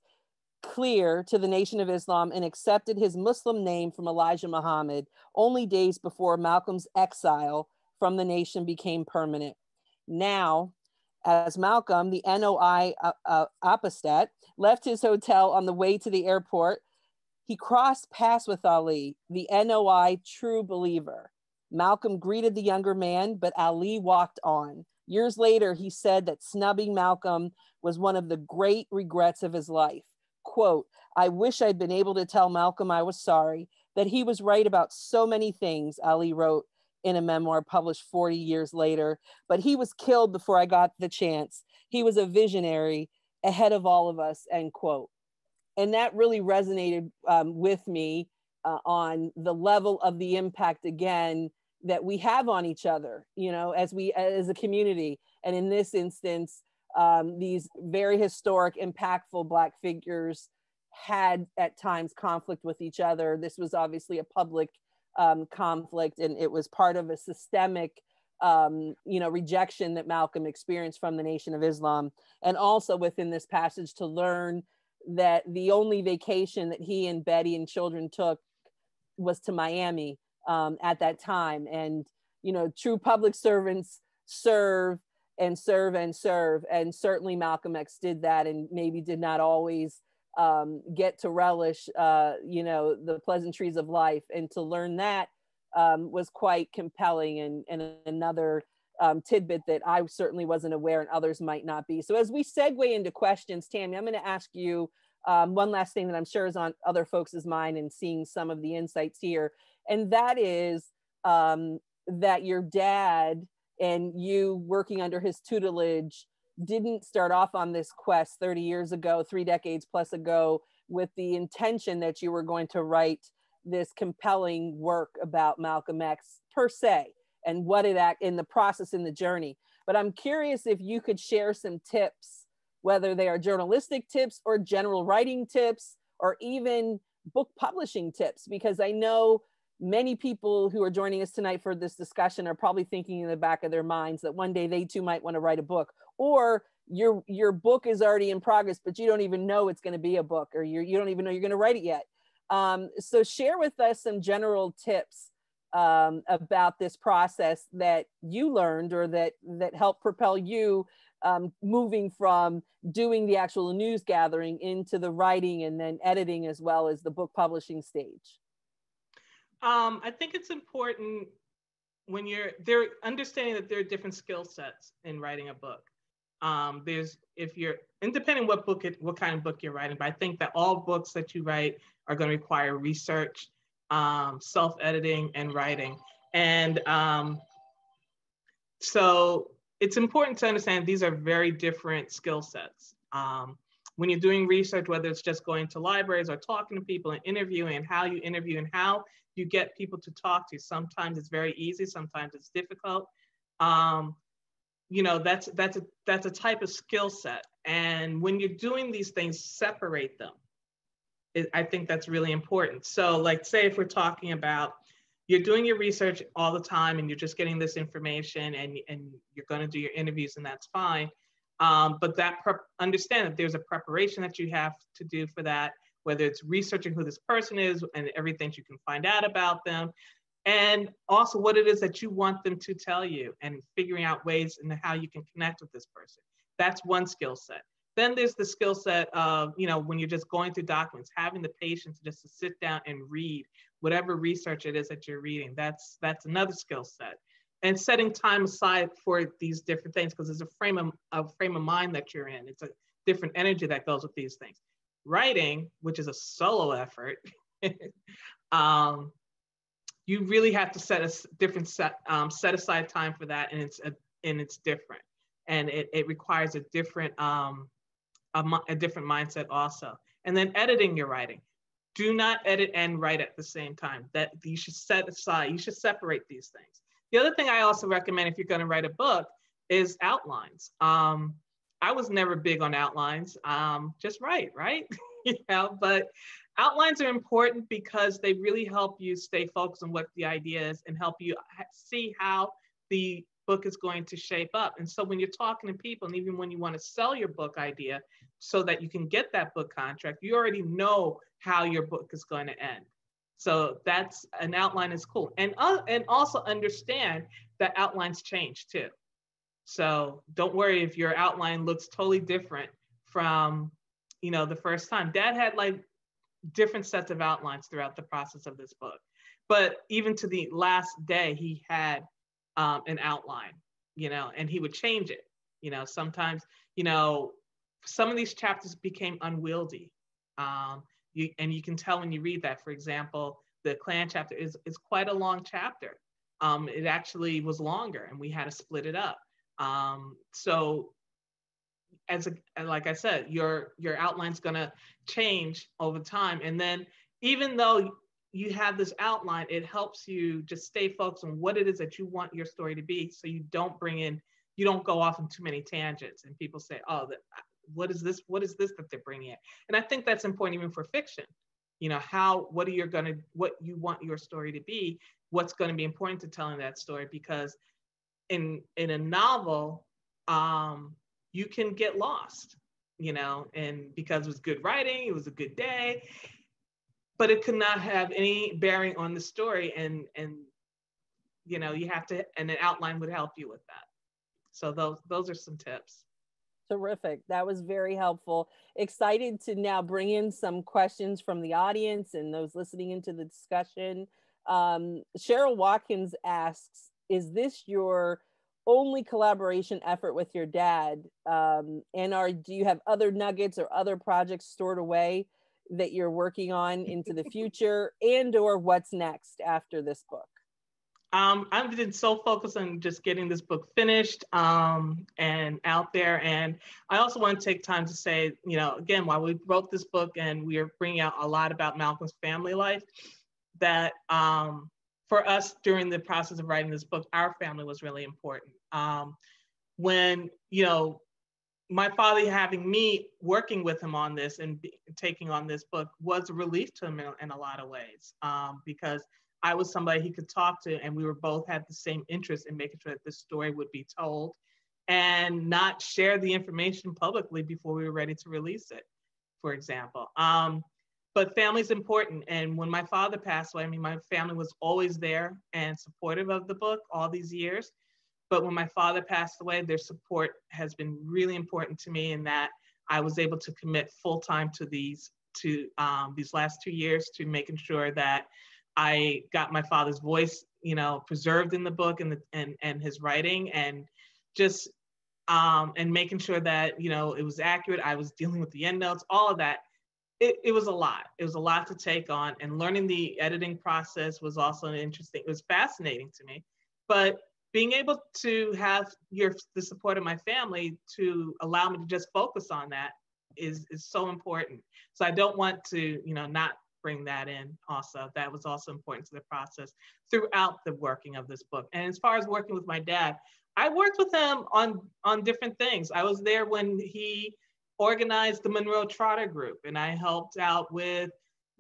clear to the Nation of Islam and accepted his Muslim name from Elijah Muhammad only days before Malcolm's exile from the nation became permanent. Now, as Malcolm, the NOI apostate, left his hotel on the way to the airport, he crossed paths with Ali, the NOI true believer. Malcolm greeted the younger man, but Ali walked on. Years later, he said that snubbing Malcolm was one of the great regrets of his life. Quote, "I wish I'd been able to tell Malcolm I was sorry, that he was right about so many things," Ali wrote in a memoir published 40 years later, "but he was killed before I got the chance. He was a visionary ahead of all of us," end quote. And that really resonated with me on the level of the impact, again, that we have on each other, you know, as a community. And in this instance, these very historic, impactful Black figures had at times conflict with each other. This was obviously a public conflict, and it was part of a systemic, rejection that Malcolm experienced from the Nation of Islam. And also within this passage, to learn that the only vacation that he and Betty and children took was to Miami at that time. And, you know, true public servants serve and serve and serve. And certainly Malcolm X did that, and maybe did not always get to relish, the pleasantries of life. And to learn that was quite compelling, and another tidbit that I certainly wasn't aware and others might not be. So as we segue into questions, Tammy, I'm going to ask you one last thing that I'm sure is on other folks' mind, and seeing some of the insights here. And that is that your dad and you working under his tutelage didn't start off on this quest 30 years ago, 3 decades plus ago, with the intention that you were going to write this compelling work about Malcolm X per se, and what it in the process, in the journey. But I'm curious if you could share some tips, whether they are journalistic tips or general writing tips, or even book publishing tips, because I know many people who are joining us tonight for this discussion are probably thinking in the back of their minds that one day they too might want to write a book, or your book is already in progress, but you don't even know it's going to be a book, or you don't even know you're going to write it yet. So share with us some general tips about this process that you learned, or that helped propel you moving from doing the actual news gathering into the writing and then editing, as well as the book publishing stage. I think it's important when they're understanding that there are different skill sets in writing a book. If you're independent what kind of book you're writing, but I think that all books that you write are going to require research, self-editing, and writing. And so it's important to understand these are very different skill sets. When you're doing research, whether it's just going to libraries or talking to people and interviewing, and how you interview and how you get people to talk to you. Sometimes it's very easy, sometimes it's difficult. That's a type of skill set. And when you're doing these things, separate them. I think that's really important. So like, say if we're talking about, you're doing your research all the time and you're just getting this information, and you're going to do your interviews, and that's fine. But understand that there's a preparation that you have to do for that, whether it's researching who this person is and everything you can find out about them, and also what it is that you want them to tell you, and figuring out ways and how you can connect with this person. That's one skill set. Then there's the skill set of, when you're just going through documents, having the patience just to sit down and read whatever research it is that you're reading. That's another skill set. And setting time aside for these different things, because there's a frame of mind that you're in. different energy that goes with these things. Writing, which is a solo effort, you really have to set aside time for that, and it's different, and it requires a different mindset also. And then editing your writing. Do not edit and write at the same time. That you should set aside. You should separate these things. The other thing I also recommend if you're going to write a book is outlines. I was never big on outlines. Just write, right? But outlines are important because they really help you stay focused on what the idea is and help you see how the book is going to shape up. And so when you're talking to people, and even when you want to sell your book idea so that you can get that book contract, you already know how your book is going to end. So that's an outline is cool. And also understand that outlines change too. So don't worry if your outline looks totally different from, the first time. Dad had like different sets of outlines throughout the process of this book. But even to the last day, he had an outline, and he would change it. Sometimes, some of these chapters became unwieldy. You can tell when you read that. For example, the Klan chapter is quite a long chapter. It actually was longer, and we had to split it up. So like I said, your outline's gonna change over time. And then even though you have this outline, it helps you just stay focused on what it is that you want your story to be, so you don't go off on too many tangents and people say, oh, what is this that they're bringing in? And I think that's important even for fiction. What you want your story to be, what's going to be important to telling that story, because in a novel, you can get lost, and because it was good writing, it was a good day, but it could not have any bearing on the story, and you have to, and an outline would help you with that. So those are some tips. Terrific. That was very helpful. Excited to now bring in some questions from the audience and those listening into the discussion. Cheryl Watkins asks, is this your only collaboration effort with your dad? And do you have other nuggets or other projects stored away that you're working on into the future, and or what's next after this book? I've been so focused on just getting this book finished and out there. And I also want to take time to say, again, while we wrote this book and we are bringing out a lot about Malcolm's family life, that for us during the process of writing this book, our family was really important. When, my father having me working with him on this and taking on this book was a relief to him in a lot of ways, because I was somebody he could talk to, and we were both had the same interest in making sure that this story would be told and not share the information publicly before we were ready to release it, for example. But family's important. And when my father passed away, my family was always there and supportive of the book all these years. But when my father passed away, their support has been really important to me, in that I was able to commit full-time to these last 2 years to making sure that I got my father's voice, preserved in the book and his writing, and just and making sure that it was accurate. I was dealing with the endnotes, all of that. It was a lot. It was a lot to take on, and learning the editing process was also interesting. It was fascinating to me, but being able to have the support of my family to allow me to just focus on that is so important. So I don't want to, not bring that in also. That was also important to the process throughout the working of this book. And as far as working with my dad, I worked with him on different things. I was there when he organized the Monroe Trotter group, and I helped out with,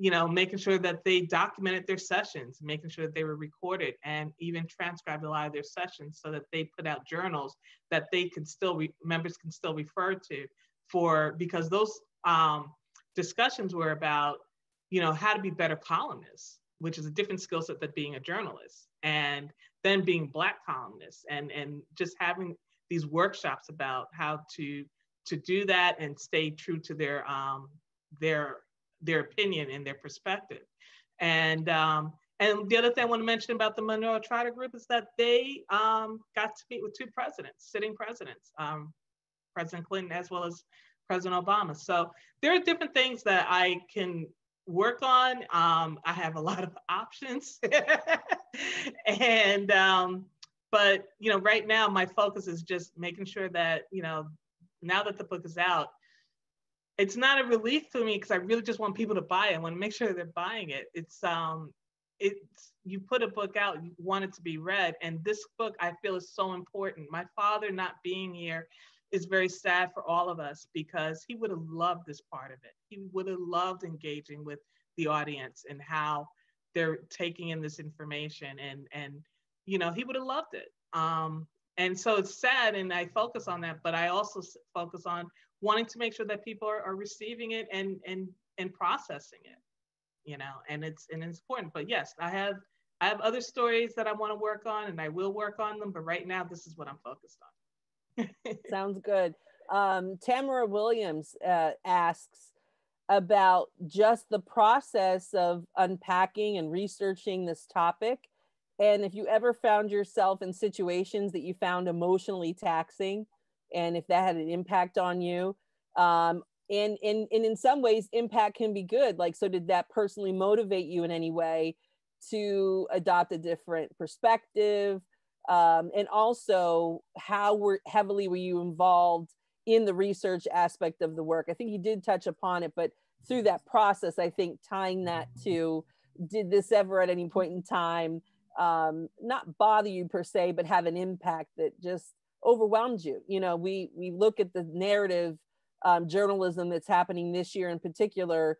making sure that they documented their sessions, making sure that they were recorded, and even transcribed a lot of their sessions so that they put out journals that they could still, members can still refer to because those discussions were about, how to be better columnists, which is a different skill set than being a journalist, and then being Black columnists, and just having these workshops about how to do that and stay true to their opinion and their perspective. And the other thing I want to mention about the Monroe Trotter group is that they got to meet with two presidents, sitting presidents, President Clinton as well as President Obama. So there are different things that I can work on. I have a lot of options. And, but, you know, right now my focus is just making sure that, you know, now that the book is out, it's not a relief to me because I really just want people to buy it. I want to make sure they're buying it. It's you put a book out, you want it to be read. And this book I feel is so important. My father not being here is very sad for all of us because he would have loved this part of it. He would have loved engaging with the audience and how they're taking in this information, and you know, he would have loved it. And so it's sad, and I focus on that, but I also focus on wanting to make sure that people are receiving it and processing it, you know, and it's important. But yes, I have other stories that I want to work on, and I will work on them, but right now this is what I'm focused on. Sounds good. Tamara Williams asks about just the process of unpacking and researching this topic, and if you ever found yourself in situations that you found emotionally taxing, and if that had an impact on you. And in some ways, impact can be good. Like, so did that personally motivate you in any way to adopt a different perspective? And also, how heavily were you involved in the research aspect of the work? I think you did touch upon it, but through that process, I think tying that to, did this ever at any point in time not bother you per se, but have an impact that just overwhelmed you? You know, we look at the narrative journalism that's happening this year in particular,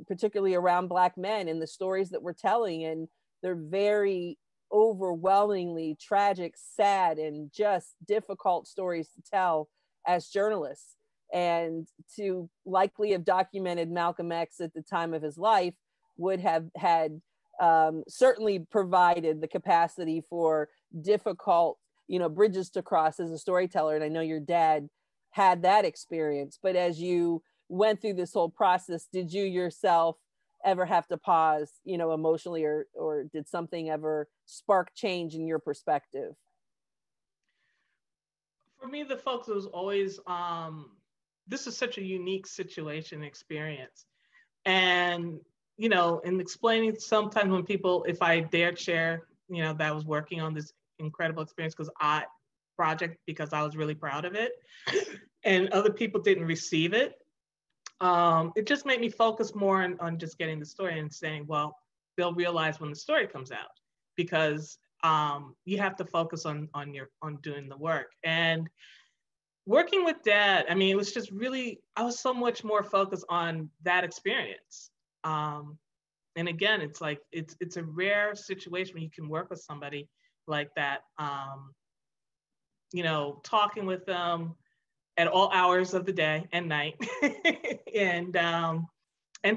particularly around Black men and the stories that we're telling, and they're very overwhelmingly tragic, sad, and just difficult stories to tell as journalists. And to likely have documented Malcolm X at the time of his life would have had certainly provided the capacity for difficult, you know, bridges to cross as a storyteller. And I know your dad had that experience, but as you went through this whole process, did you yourself ever have to pause, you know, emotionally, or did something ever spark change in your perspective? For me, the focus was always, this is such a unique situation experience. And, you know, in explaining sometimes when people, if I dared share, you know, that I was working on this incredible experience because I was really proud of it, and other people didn't receive it. It just made me focus more on just getting the story and saying, well, they'll realize when the story comes out, because you have to focus on doing the work. And working with Dad, I mean, it was just really, I was so much more focused on that experience. And again, it's like, it's a rare situation when you can work with somebody like that, you know, talking with them at all hours of the day and night, and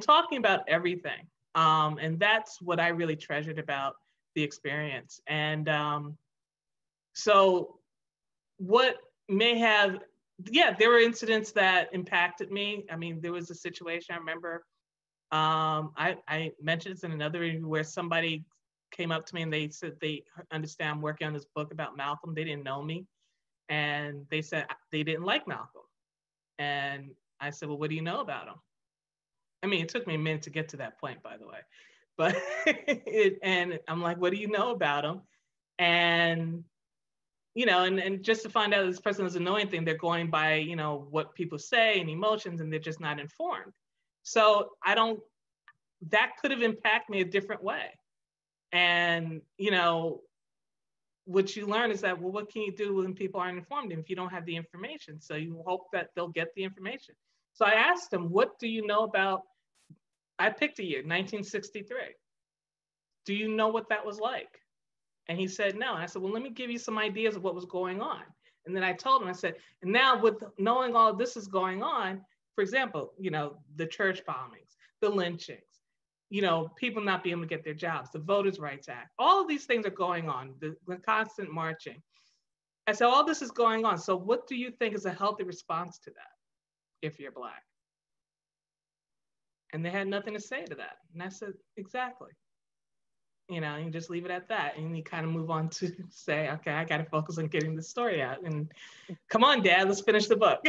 talking about everything. And that's what I really treasured about the experience. And so what may have, yeah, there were incidents that impacted me. I mean, there was a situation I remember, I mentioned this in another interview where somebody came up to me and they said they understand I'm working on this book about Malcolm. They didn't know me. And they said they didn't like Malcolm. And I said, well, what do you know about him? I mean, it took me a minute to get to that point, by the way. But, and I'm like, what do you know about him? And, you know, and just to find out this person doesn't know anything, they're going by, you know, what people say and emotions, and they're just not informed. So that could have impacted me a different way. And, you know, what you learn is that, well, what can you do when people aren't informed if you don't have the information? So you hope that they'll get the information. So I asked him, what do you know about, I picked a year, 1963. Do you know what that was like? And he said, no. And I said, well, let me give you some ideas of what was going on. And then I told him, I said, and now with knowing all of this is going on, for example, you know, the church bombings, the lynchings, you know, people not being able to get their jobs, the Voters' Rights Act, all of these things are going on, the constant marching. I said, all this is going on. So what do you think is a healthy response to that if you're Black? And they had nothing to say to that. And I said, exactly. you just leave it at that. And you kind of move on to say, okay, I got to focus on getting the story out. And come on, Dad, let's finish the book.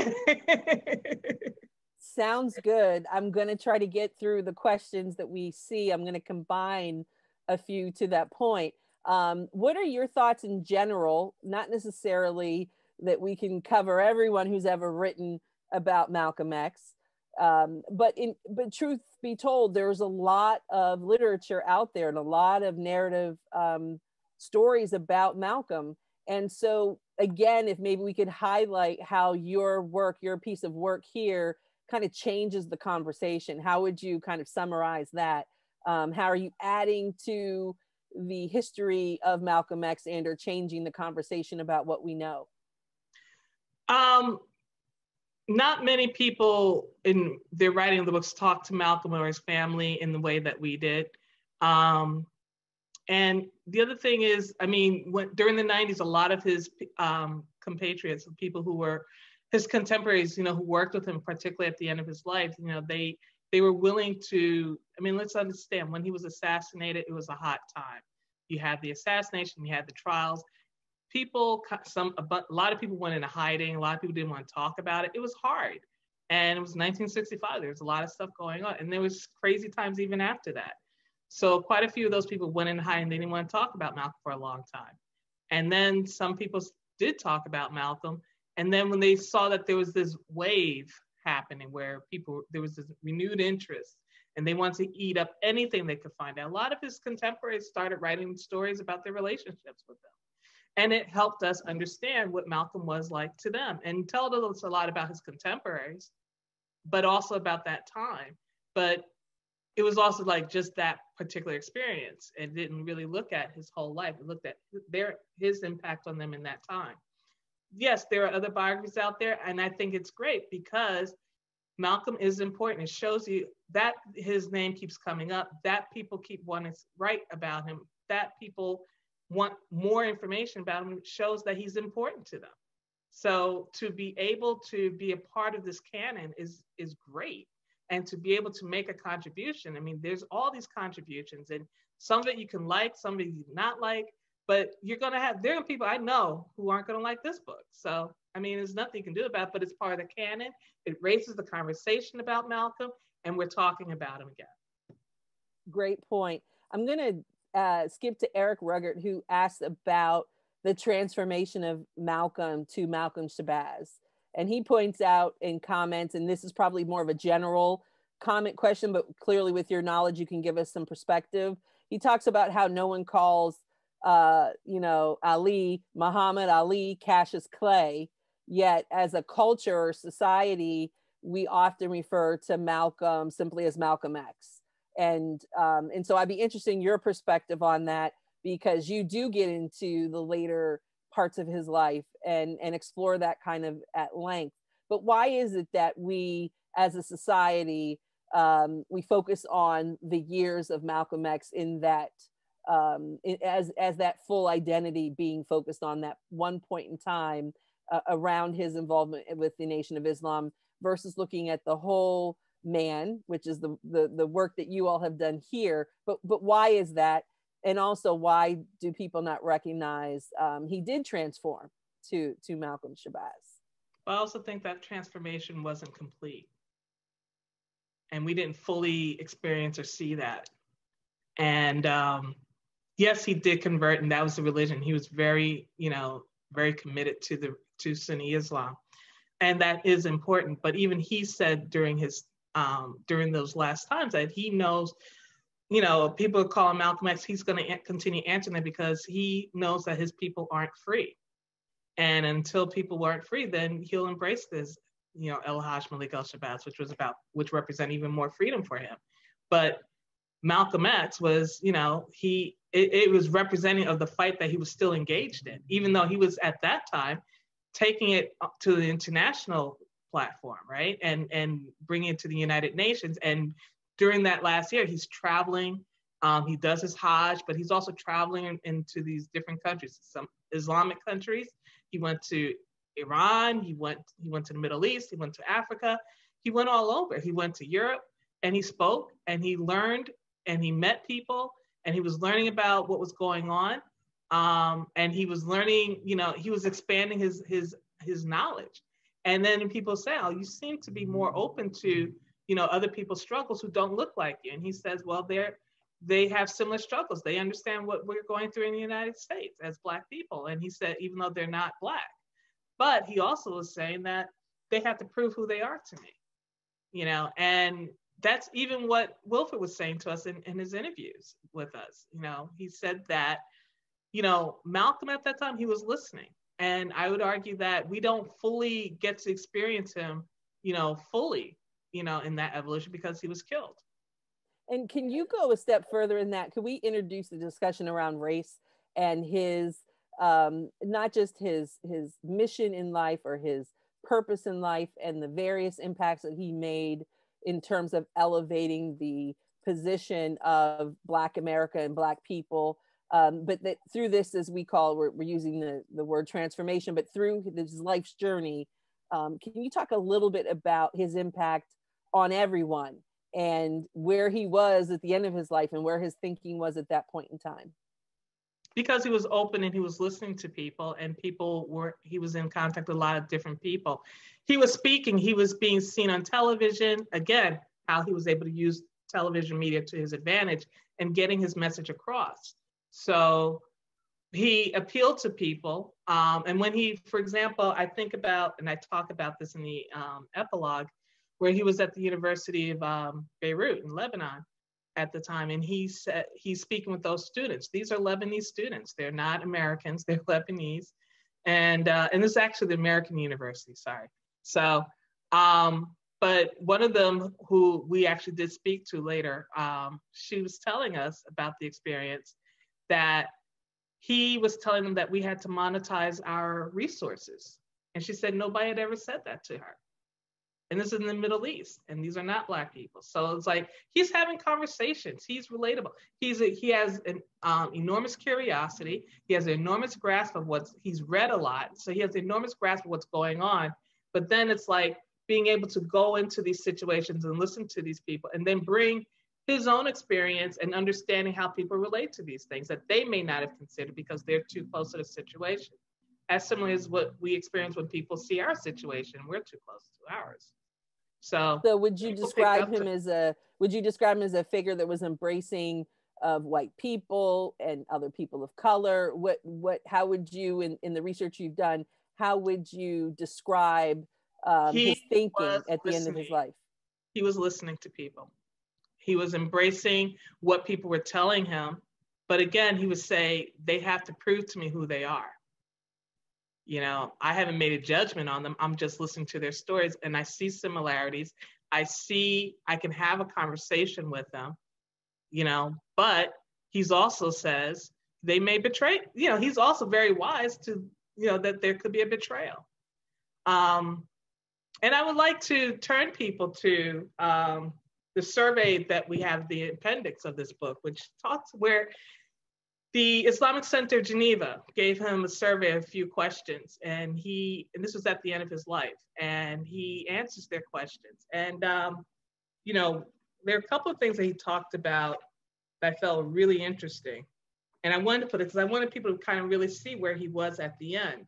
Sounds good. I'm going to try to get through the questions that we see. I'm going to combine a few to that point. What are your thoughts in general, not necessarily that we can cover everyone who's ever written about Malcolm X, but truth be told, there's a lot of literature out there and a lot of narrative stories about Malcolm. And so again, if maybe we could highlight how your work, your piece of work here kind of changes the conversation. How would you kind of summarize that? How are you adding to the history of Malcolm X and or changing the conversation about what we know? Not many people in their writing of the books talk to Malcolm or his family in the way that we did. And the other thing is, I mean, during the 90s, a lot of his compatriots, people who were his contemporaries, who worked with him, particularly at the end of his life, they were willing to, I mean, let's understand, when he was assassinated, it was a hot time. You had the assassination, you had the trials. A lot of people went into hiding. A lot of people didn't want to talk about it. It was hard. And it was 1965. There was a lot of stuff going on. And there was crazy times even after that. So quite a few of those people went into hiding. They didn't want to talk about Malcolm for a long time. And then some people did talk about Malcolm. And then when they saw that there was this wave happening where there was this renewed interest and they wanted to eat up anything they could find out, a lot of his contemporaries started writing stories about their relationships with them. And it helped us understand what Malcolm was like to them and told us a lot about his contemporaries, but also about that time. But it was also like just that particular experience. It didn't really look at his whole life. It looked at his impact on them in that time. Yes, there are other biographies out there, and I think it's great because Malcolm is important. It shows you that his name keeps coming up, that people keep wanting to write about him, that people want more information about him. It shows that he's important to them. So to be able to be a part of this canon is great. And to be able to make a contribution, I mean, there's all these contributions, and some of it you can like, some of it you not like, but there are people I know who aren't gonna like this book. So, I mean, there's nothing you can do about it, but it's part of the canon. It raises the conversation about Malcolm, and we're talking about him again. Great point. I'm gonna skip to Eric Ruggert, who asked about the transformation of Malcolm to Malcolm Shabazz. And he points out in comments, and this is probably more of a general comment question, but clearly with your knowledge, you can give us some perspective. He talks about how no one calls, Muhammad Ali, Cassius Clay, yet as a culture or society, we often refer to Malcolm simply as Malcolm X. And so I'd be interested in your perspective on that, because you do get into the later parts of his life and explore that kind of at length. But why is it that we, as a society, we focus on the years of Malcolm X in that, as that full identity being focused on that one point in time around his involvement with the Nation of Islam, versus looking at the whole man, which is the work that you all have done here. But why is that? And also, why do people not recognize he did transform to Malcolm Shabazz? I also think that transformation wasn't complete. And we didn't fully experience or see that. And yes, he did convert, and that was the religion. He was very, very committed to Sunni Islam. And that is important. But even he said during those last times that he knows, people call him Malcolm X, he's going to continue answering that because he knows that his people aren't free. And until people aren't free, then he'll embrace this, El Hajj Malik al-Shabazz, which represent even more freedom for him. But Malcolm X was, it was representing of the fight that he was still engaged in, even though he was at that time taking it to the international platform, right? And bringing it to the United Nations. And during that last year, he's traveling. He does his Hajj, but he's also traveling into these different countries, some Islamic countries. He went to Iran. He went to the Middle East. He went to Africa. He went all over. He went to Europe, and he spoke, and he learned, and he met people, and he was learning about what was going on. And he was learning, he was expanding his knowledge. And then people say, oh, you seem to be more open to, other people's struggles who don't look like you. And he says, well, they have similar struggles. They understand what we're going through in the United States as Black people. And he said, even though they're not Black, but he also was saying that they have to prove who they are to me, and that's even what Wilford was saying to us in his interviews with us. He said that, Malcolm at that time, he was listening. And I would argue that we don't fully get to experience him, fully, in that evolution because he was killed. And can you go a step further in that? Could we introduce the discussion around race and his, not just his mission in life or his purpose in life and the various impacts that he made in terms of elevating the position of Black America and Black people, but that through this, as we call, we're using the word transformation, but through his life's journey, can you talk a little bit about his impact on everyone and where he was at the end of his life and where his thinking was at that point in time? Because he was open and he was listening to people, and he was in contact with a lot of different people. He was speaking, he was being seen on television. Again, how he was able to use television media to his advantage and getting his message across. So he appealed to people. And when he, for example, I think about, and I talk about this in the epilogue, where he was at the University of Beirut in Lebanon at the time. And he said, he's speaking with those students. These are Lebanese students. They're not Americans, they're Lebanese. And this is actually the American University, sorry. So, but one of them who we actually did speak to later, she was telling us about the experience that he was telling them that we had to monetize our resources. And she said, nobody had ever said that to her. And this is in the Middle East, and these are not Black people. So it's like, he's having conversations, he's relatable. He has an enormous curiosity. He has an enormous grasp of he's read a lot. So he has an enormous grasp of what's going on. But then it's like being able to go into these situations and listen to these people and then bring his own experience and understanding how people relate to these things that they may not have considered because they're too close to the situation. As similar as what we experience when people see our situation, we're too close to ours. So would you describe him as a figure that was embracing of white people and other people of color? How would you, in the research you've done, how would you describe his thinking at the end of his life? He was listening to people. He was embracing what people were telling him. But again, he would say, they have to prove to me who they are. I haven't made a judgment on them. I'm just listening to their stories and I see similarities. I can have a conversation with them, but he's also says they may betray, he's also very wise to, that there could be a betrayal. And I would like to turn people to the survey that we have, the appendix of this book, which talks where the Islamic Center of Geneva gave him a survey of a few questions, and this was at the end of his life, and he answers their questions. And, there are a couple of things that he talked about that I felt really interesting. And I wanted to put it, because I wanted people to kind of really see where he was at the end.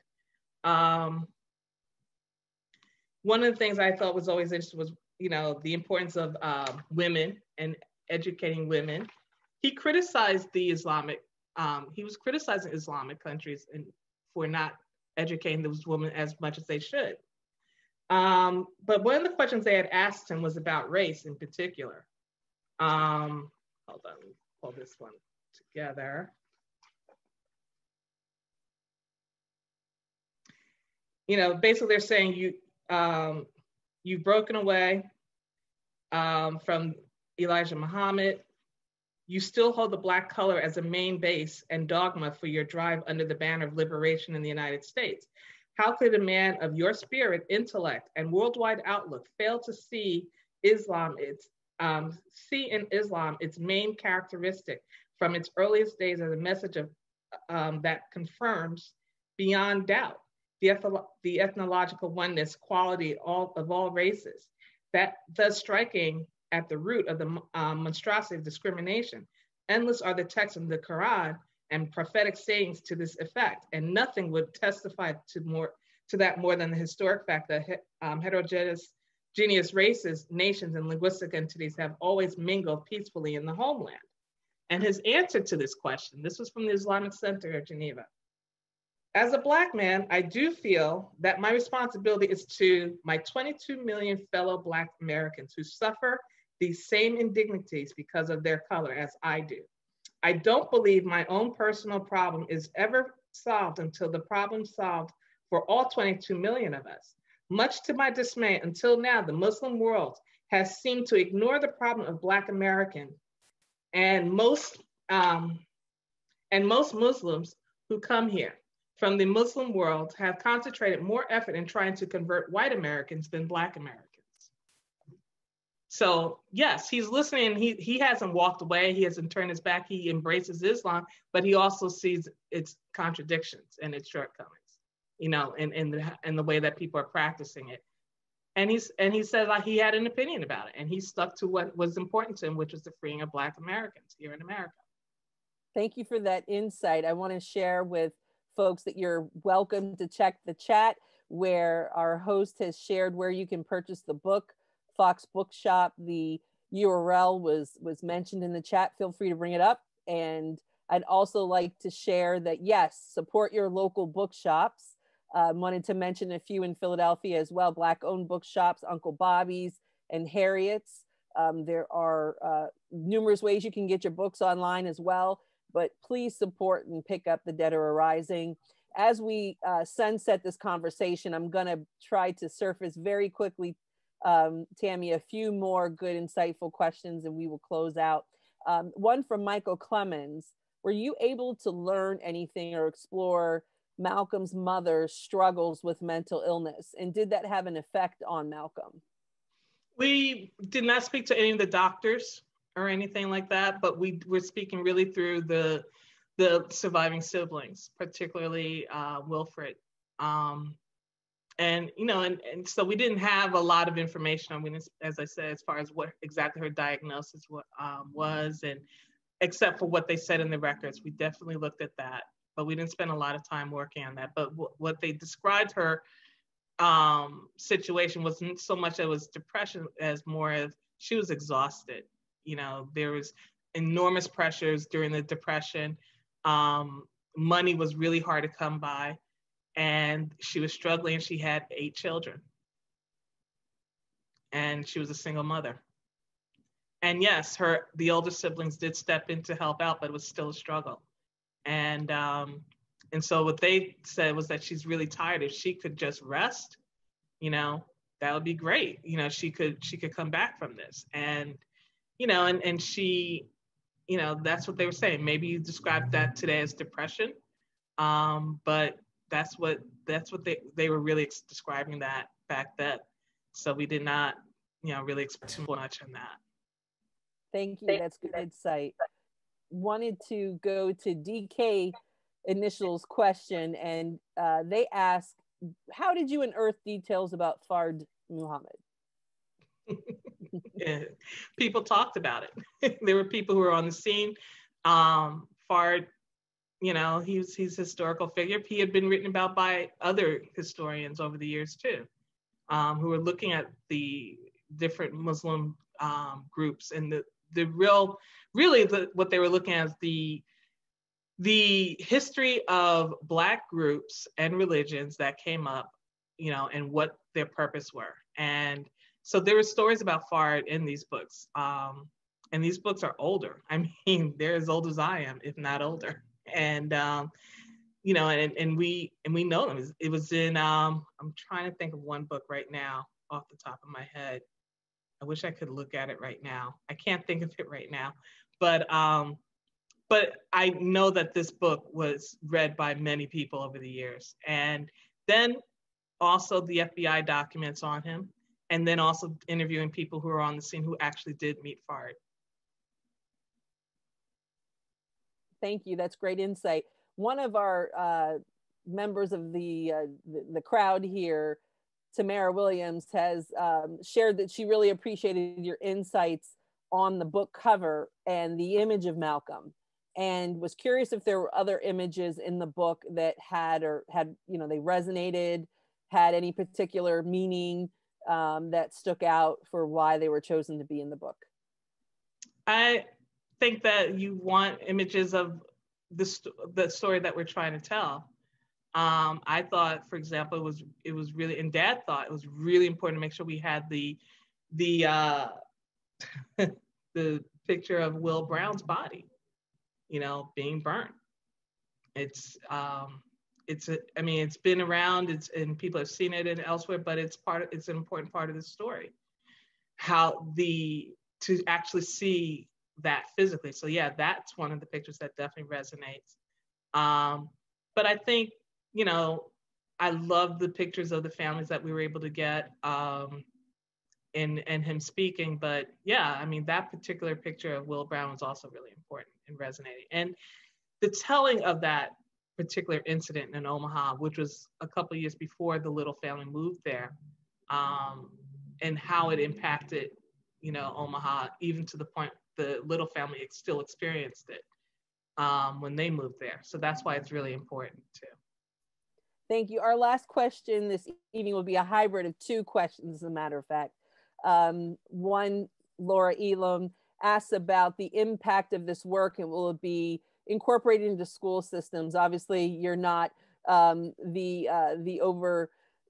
One of the things I thought was always interesting was, the importance of women and educating women. He criticized the Islamic he was criticizing Islamic countries for not educating those women as much as they should. But one of the questions they had asked him was about race in particular. Hold on, let me pull this one together. Basically they're saying you've broken away from Elijah Muhammad. You still hold the Black color as a main base and dogma for your drive under the banner of liberation in the United States. How could a man of your spirit, intellect, and worldwide outlook fail to see in Islam its main characteristic from its earliest days as a message of that confirms beyond doubt the ethnological oneness quality of all races, that thus striking at the root of the monstrosity of discrimination, Endless are the texts in the Quran and prophetic sayings to this effect, and nothing would testify to that more than the historic fact that heterogeneous races, nations, and linguistic entities have always mingled peacefully in the homeland. And his answer to this question, this was from the Islamic Center of Geneva. As a Black man, I do feel that my responsibility is to my 22 million fellow Black Americans who suffer these same indignities because of their color as I do. I don't believe my own personal problem is ever solved until the problem solved for all 22 million of us. Much to my dismay, until now, the Muslim world has seemed to ignore the problem of Black American, and most Muslims who come here from the Muslim world have concentrated more effort in trying to convert white Americans than Black Americans. So yes, he's listening. He hasn't walked away. He hasn't turned his back. He embraces Islam, but he also sees its contradictions and its shortcomings, you know, in the way that people are practicing it. And he said like he had an opinion about it, and he stuck to what was important to him, which was the freeing of Black Americans here in America. Thank you for that insight. I want to share with folks that you're welcome to check the chat, where our host has shared where you can purchase the book. Fox Bookshop, the URL was mentioned in the chat. Feel free to bring it up. And I'd also like to share that, yes, support your local bookshops. Wanted to mention a few in Philadelphia as well, Black-owned bookshops, Uncle Bobby's and Harriet's. There are numerous ways you can get your books online as well, but please support and pick up The Dead Are Arising. As we sunset this conversation, I'm gonna try to surface very quickly, Tammy, a few more good, insightful questions, and we will close out. One from Michael Clemens: were you able to learn anything or explore Malcolm's mother's struggles with mental illness? And did that have an effect on Malcolm? We did not speak to any of the doctors or anything like that, but we were speaking really through the surviving siblings, particularly Wilfred. And, you know, and so we didn't have a lot of information. I mean, as I said, as far as what exactly her diagnosis was, and except for what they said in the records, we definitely looked at that, but we didn't spend a lot of time working on that. But what they described her situation wasn't so much that it was depression as more of she was exhausted. You know, there was enormous pressures during the Depression. Money was really hard to come by. And she was struggling. She had 8 children. And she was a single mother. And yes, the older siblings did step in to help out, but it was still a struggle. And so what they said was that she's really tired. If she could just rest, you know, that would be great. You know, she could come back from this. And, you know, and she, you know, that's what they were saying. Maybe you described that today as depression, but that's what they were really describing that back then. So we did not, you know, really expect too much on that. Thank you. That's good insight. Wanted to go to DK Initials question, and they ask, how did you unearth details about Fard Muhammad? Yeah, people talked about it. There were people who were on the scene. Fard, you know, he's a historical figure. He had been written about by other historians over the years too, who were looking at the different Muslim groups, and what they were looking at is the history of Black groups and religions that came up, you know, and what their purpose were. And so there were stories about Fard in these books, and these books are older. I mean, they're as old as I am, if not older. And you know, and we know them. It was in I'm trying to think of one book right now off the top of my head. I wish I could look at it right now. I can't think of it right now, but I know that this book was read by many people over the years. And then also the FBI documents on him, and then also interviewing people who were on the scene who actually did meet Fard. Thank you. That's great insight. One of our members of the crowd here, Tamara Williams, has shared that she really appreciated your insights on the book cover and the image of Malcolm, and was curious if there were other images in the book that had, you know, they resonated, had any particular meaning that stuck out for why they were chosen to be in the book. I think that you want images of the story that we're trying to tell. I thought, for example, it was really, and Dad thought it was really important to make sure we had the the picture of Will Brown's body, you know, being burnt. I mean, it's been around, and people have seen it and elsewhere, but it's an important part of the story. To actually see that physically. So yeah, that's one of the pictures that definitely resonates. But I think, you know, I love the pictures of the families that we were able to get, and him speaking. But yeah, I mean, that particular picture of Will Brown was also really important and resonating. And the telling of that particular incident in Omaha, which was a couple of years before the Little family moved there, and how it impacted, you know, Omaha, even to the point the Little family still experienced it when they moved there. So that's why it's really important too. Thank you. Our last question this evening will be a hybrid of two questions, as a matter of fact. One, Laura Elam asks about the impact of this work, and will it be incorporated into school systems? Obviously, you're not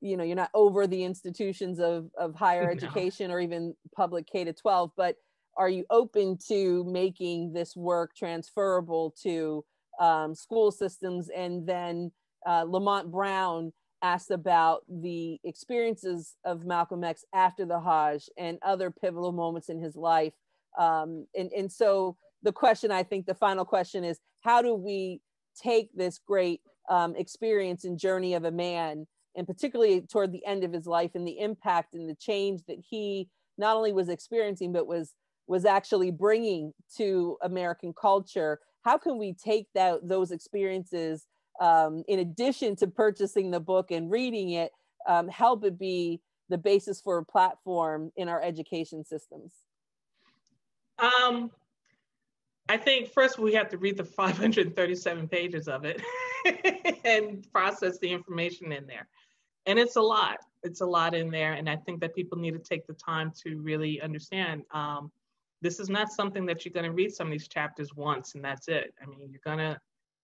you're not over the institutions of higher education or even public K-12, but are you open to making this work transferable to school systems? And then Lamont Brown asked about the experiences of Malcolm X after the Hajj and other pivotal moments in his life. And so the question, I think the final question is, how do we take this great experience and journey of a man, and particularly toward the end of his life, and the impact and the change that he not only was experiencing, but was actually bringing to American culture? How can we take those experiences, in addition to purchasing the book and reading it, help it be the basis for a platform in our education systems? I think first we have to read the 537 pages of it and process the information in there. And it's a lot. It's a lot in there. And I think that people need to take the time to really understand. This is not something that you're going to read some of these chapters once and that's it. I mean, you're going to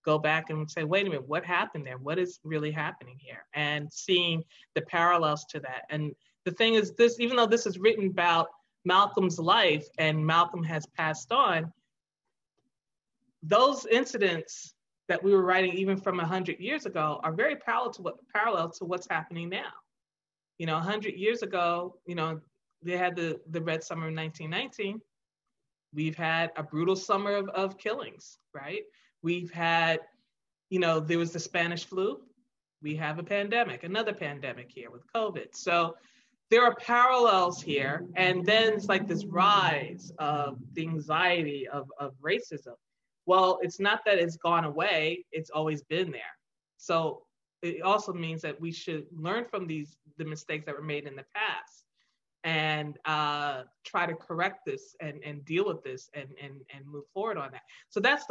go back and say, wait a minute, what happened there? What is really happening here? And seeing the parallels to that. And the thing is, even though this is written about Malcolm's life and Malcolm has passed on, those incidents that we were writing even from 100 years ago are very parallel to what's happening now. You know, 100 years ago, you know, they had the Red Summer of 1919. We've had a brutal summer of killings, right? We've had, you know, there was the Spanish flu. We have a pandemic, another pandemic here with COVID. So there are parallels here. And then it's like this rise of the anxiety of racism. Well, it's not that it's gone away, it's always been there. So it also means that we should learn from the mistakes that were made in the past and try to correct this and deal with this and move forward on that. So that's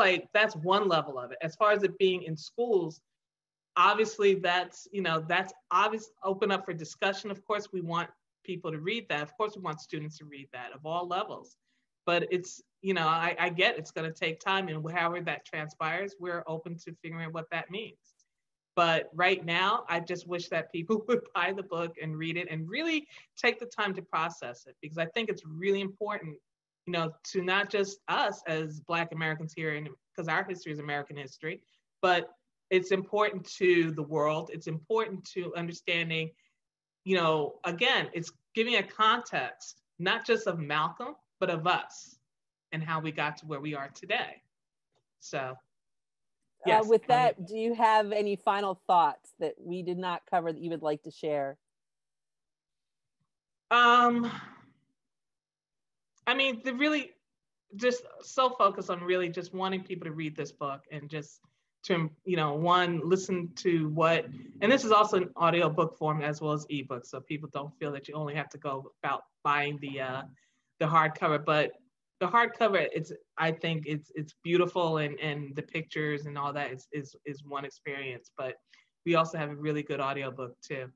one level of it. As far as it being in schools, obviously that's obvious, open up for discussion. Of course, we want people to read that. Of course, we want students to read that of all levels. But it's, you know, I get it's going to take time, and however that transpires, we're open to figuring out what that means. But right now, I just wish that people would buy the book and read it and really take the time to process it, because I think it's really important, you know, to not just us as Black Americans here, because our history is American history, but it's important to the world. It's important to understanding, you know, again, it's giving a context, not just of Malcolm, but of us and how we got to where we are today. So, yes. With that, do you have any final thoughts that we did not cover that you would like to share? I mean, they're really just so focused on really just wanting people to read this book and just to, you know, one, listen to what, and this is also an audio book form as well as ebook, so people don't feel that you only have to go about buying the hardcover, but the hardcover, I think it's beautiful, and the pictures and all that is one experience, but we also have a really good audiobook too.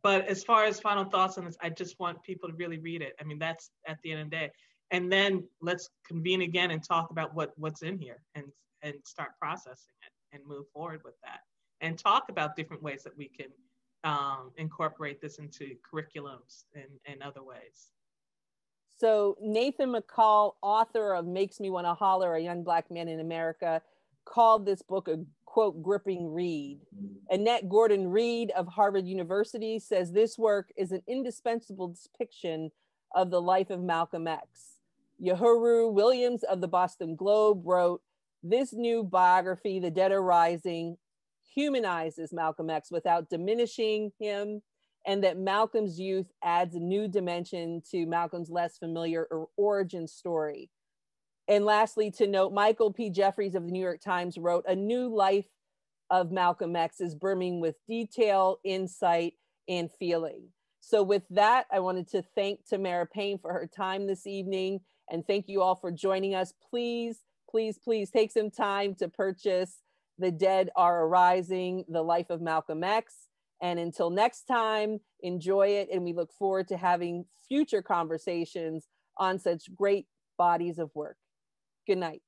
But as far as final thoughts on this, I just want people to really read it. I mean, that's at the end of the day. And then let's convene again and talk about what's in here, and start processing it and move forward with that. And talk about different ways that we can incorporate this into curriculums and other ways. So Nathan McCall, author of Makes Me Want to Holler, A Young Black Man in America, called this book a, quote, gripping read. Annette Gordon-Reed of Harvard University says this work is an indispensable depiction of the life of Malcolm X. Yahuru Williams of the Boston Globe wrote, this new biography, The Dead Are Rising, humanizes Malcolm X without diminishing him, and that Malcolm's youth adds a new dimension to Malcolm's less familiar origin story. And lastly, to note, Michael P. Jeffries of the New York Times wrote, a new life of Malcolm X is brimming with detail, insight, and feeling. So with that, I wanted to thank Tamara Payne for her time this evening, and thank you all for joining us. Please, please, please take some time to purchase The Dead Are Arising, The Life of Malcolm X. And until next time, enjoy it. And we look forward to having future conversations on such great bodies of work. Good night.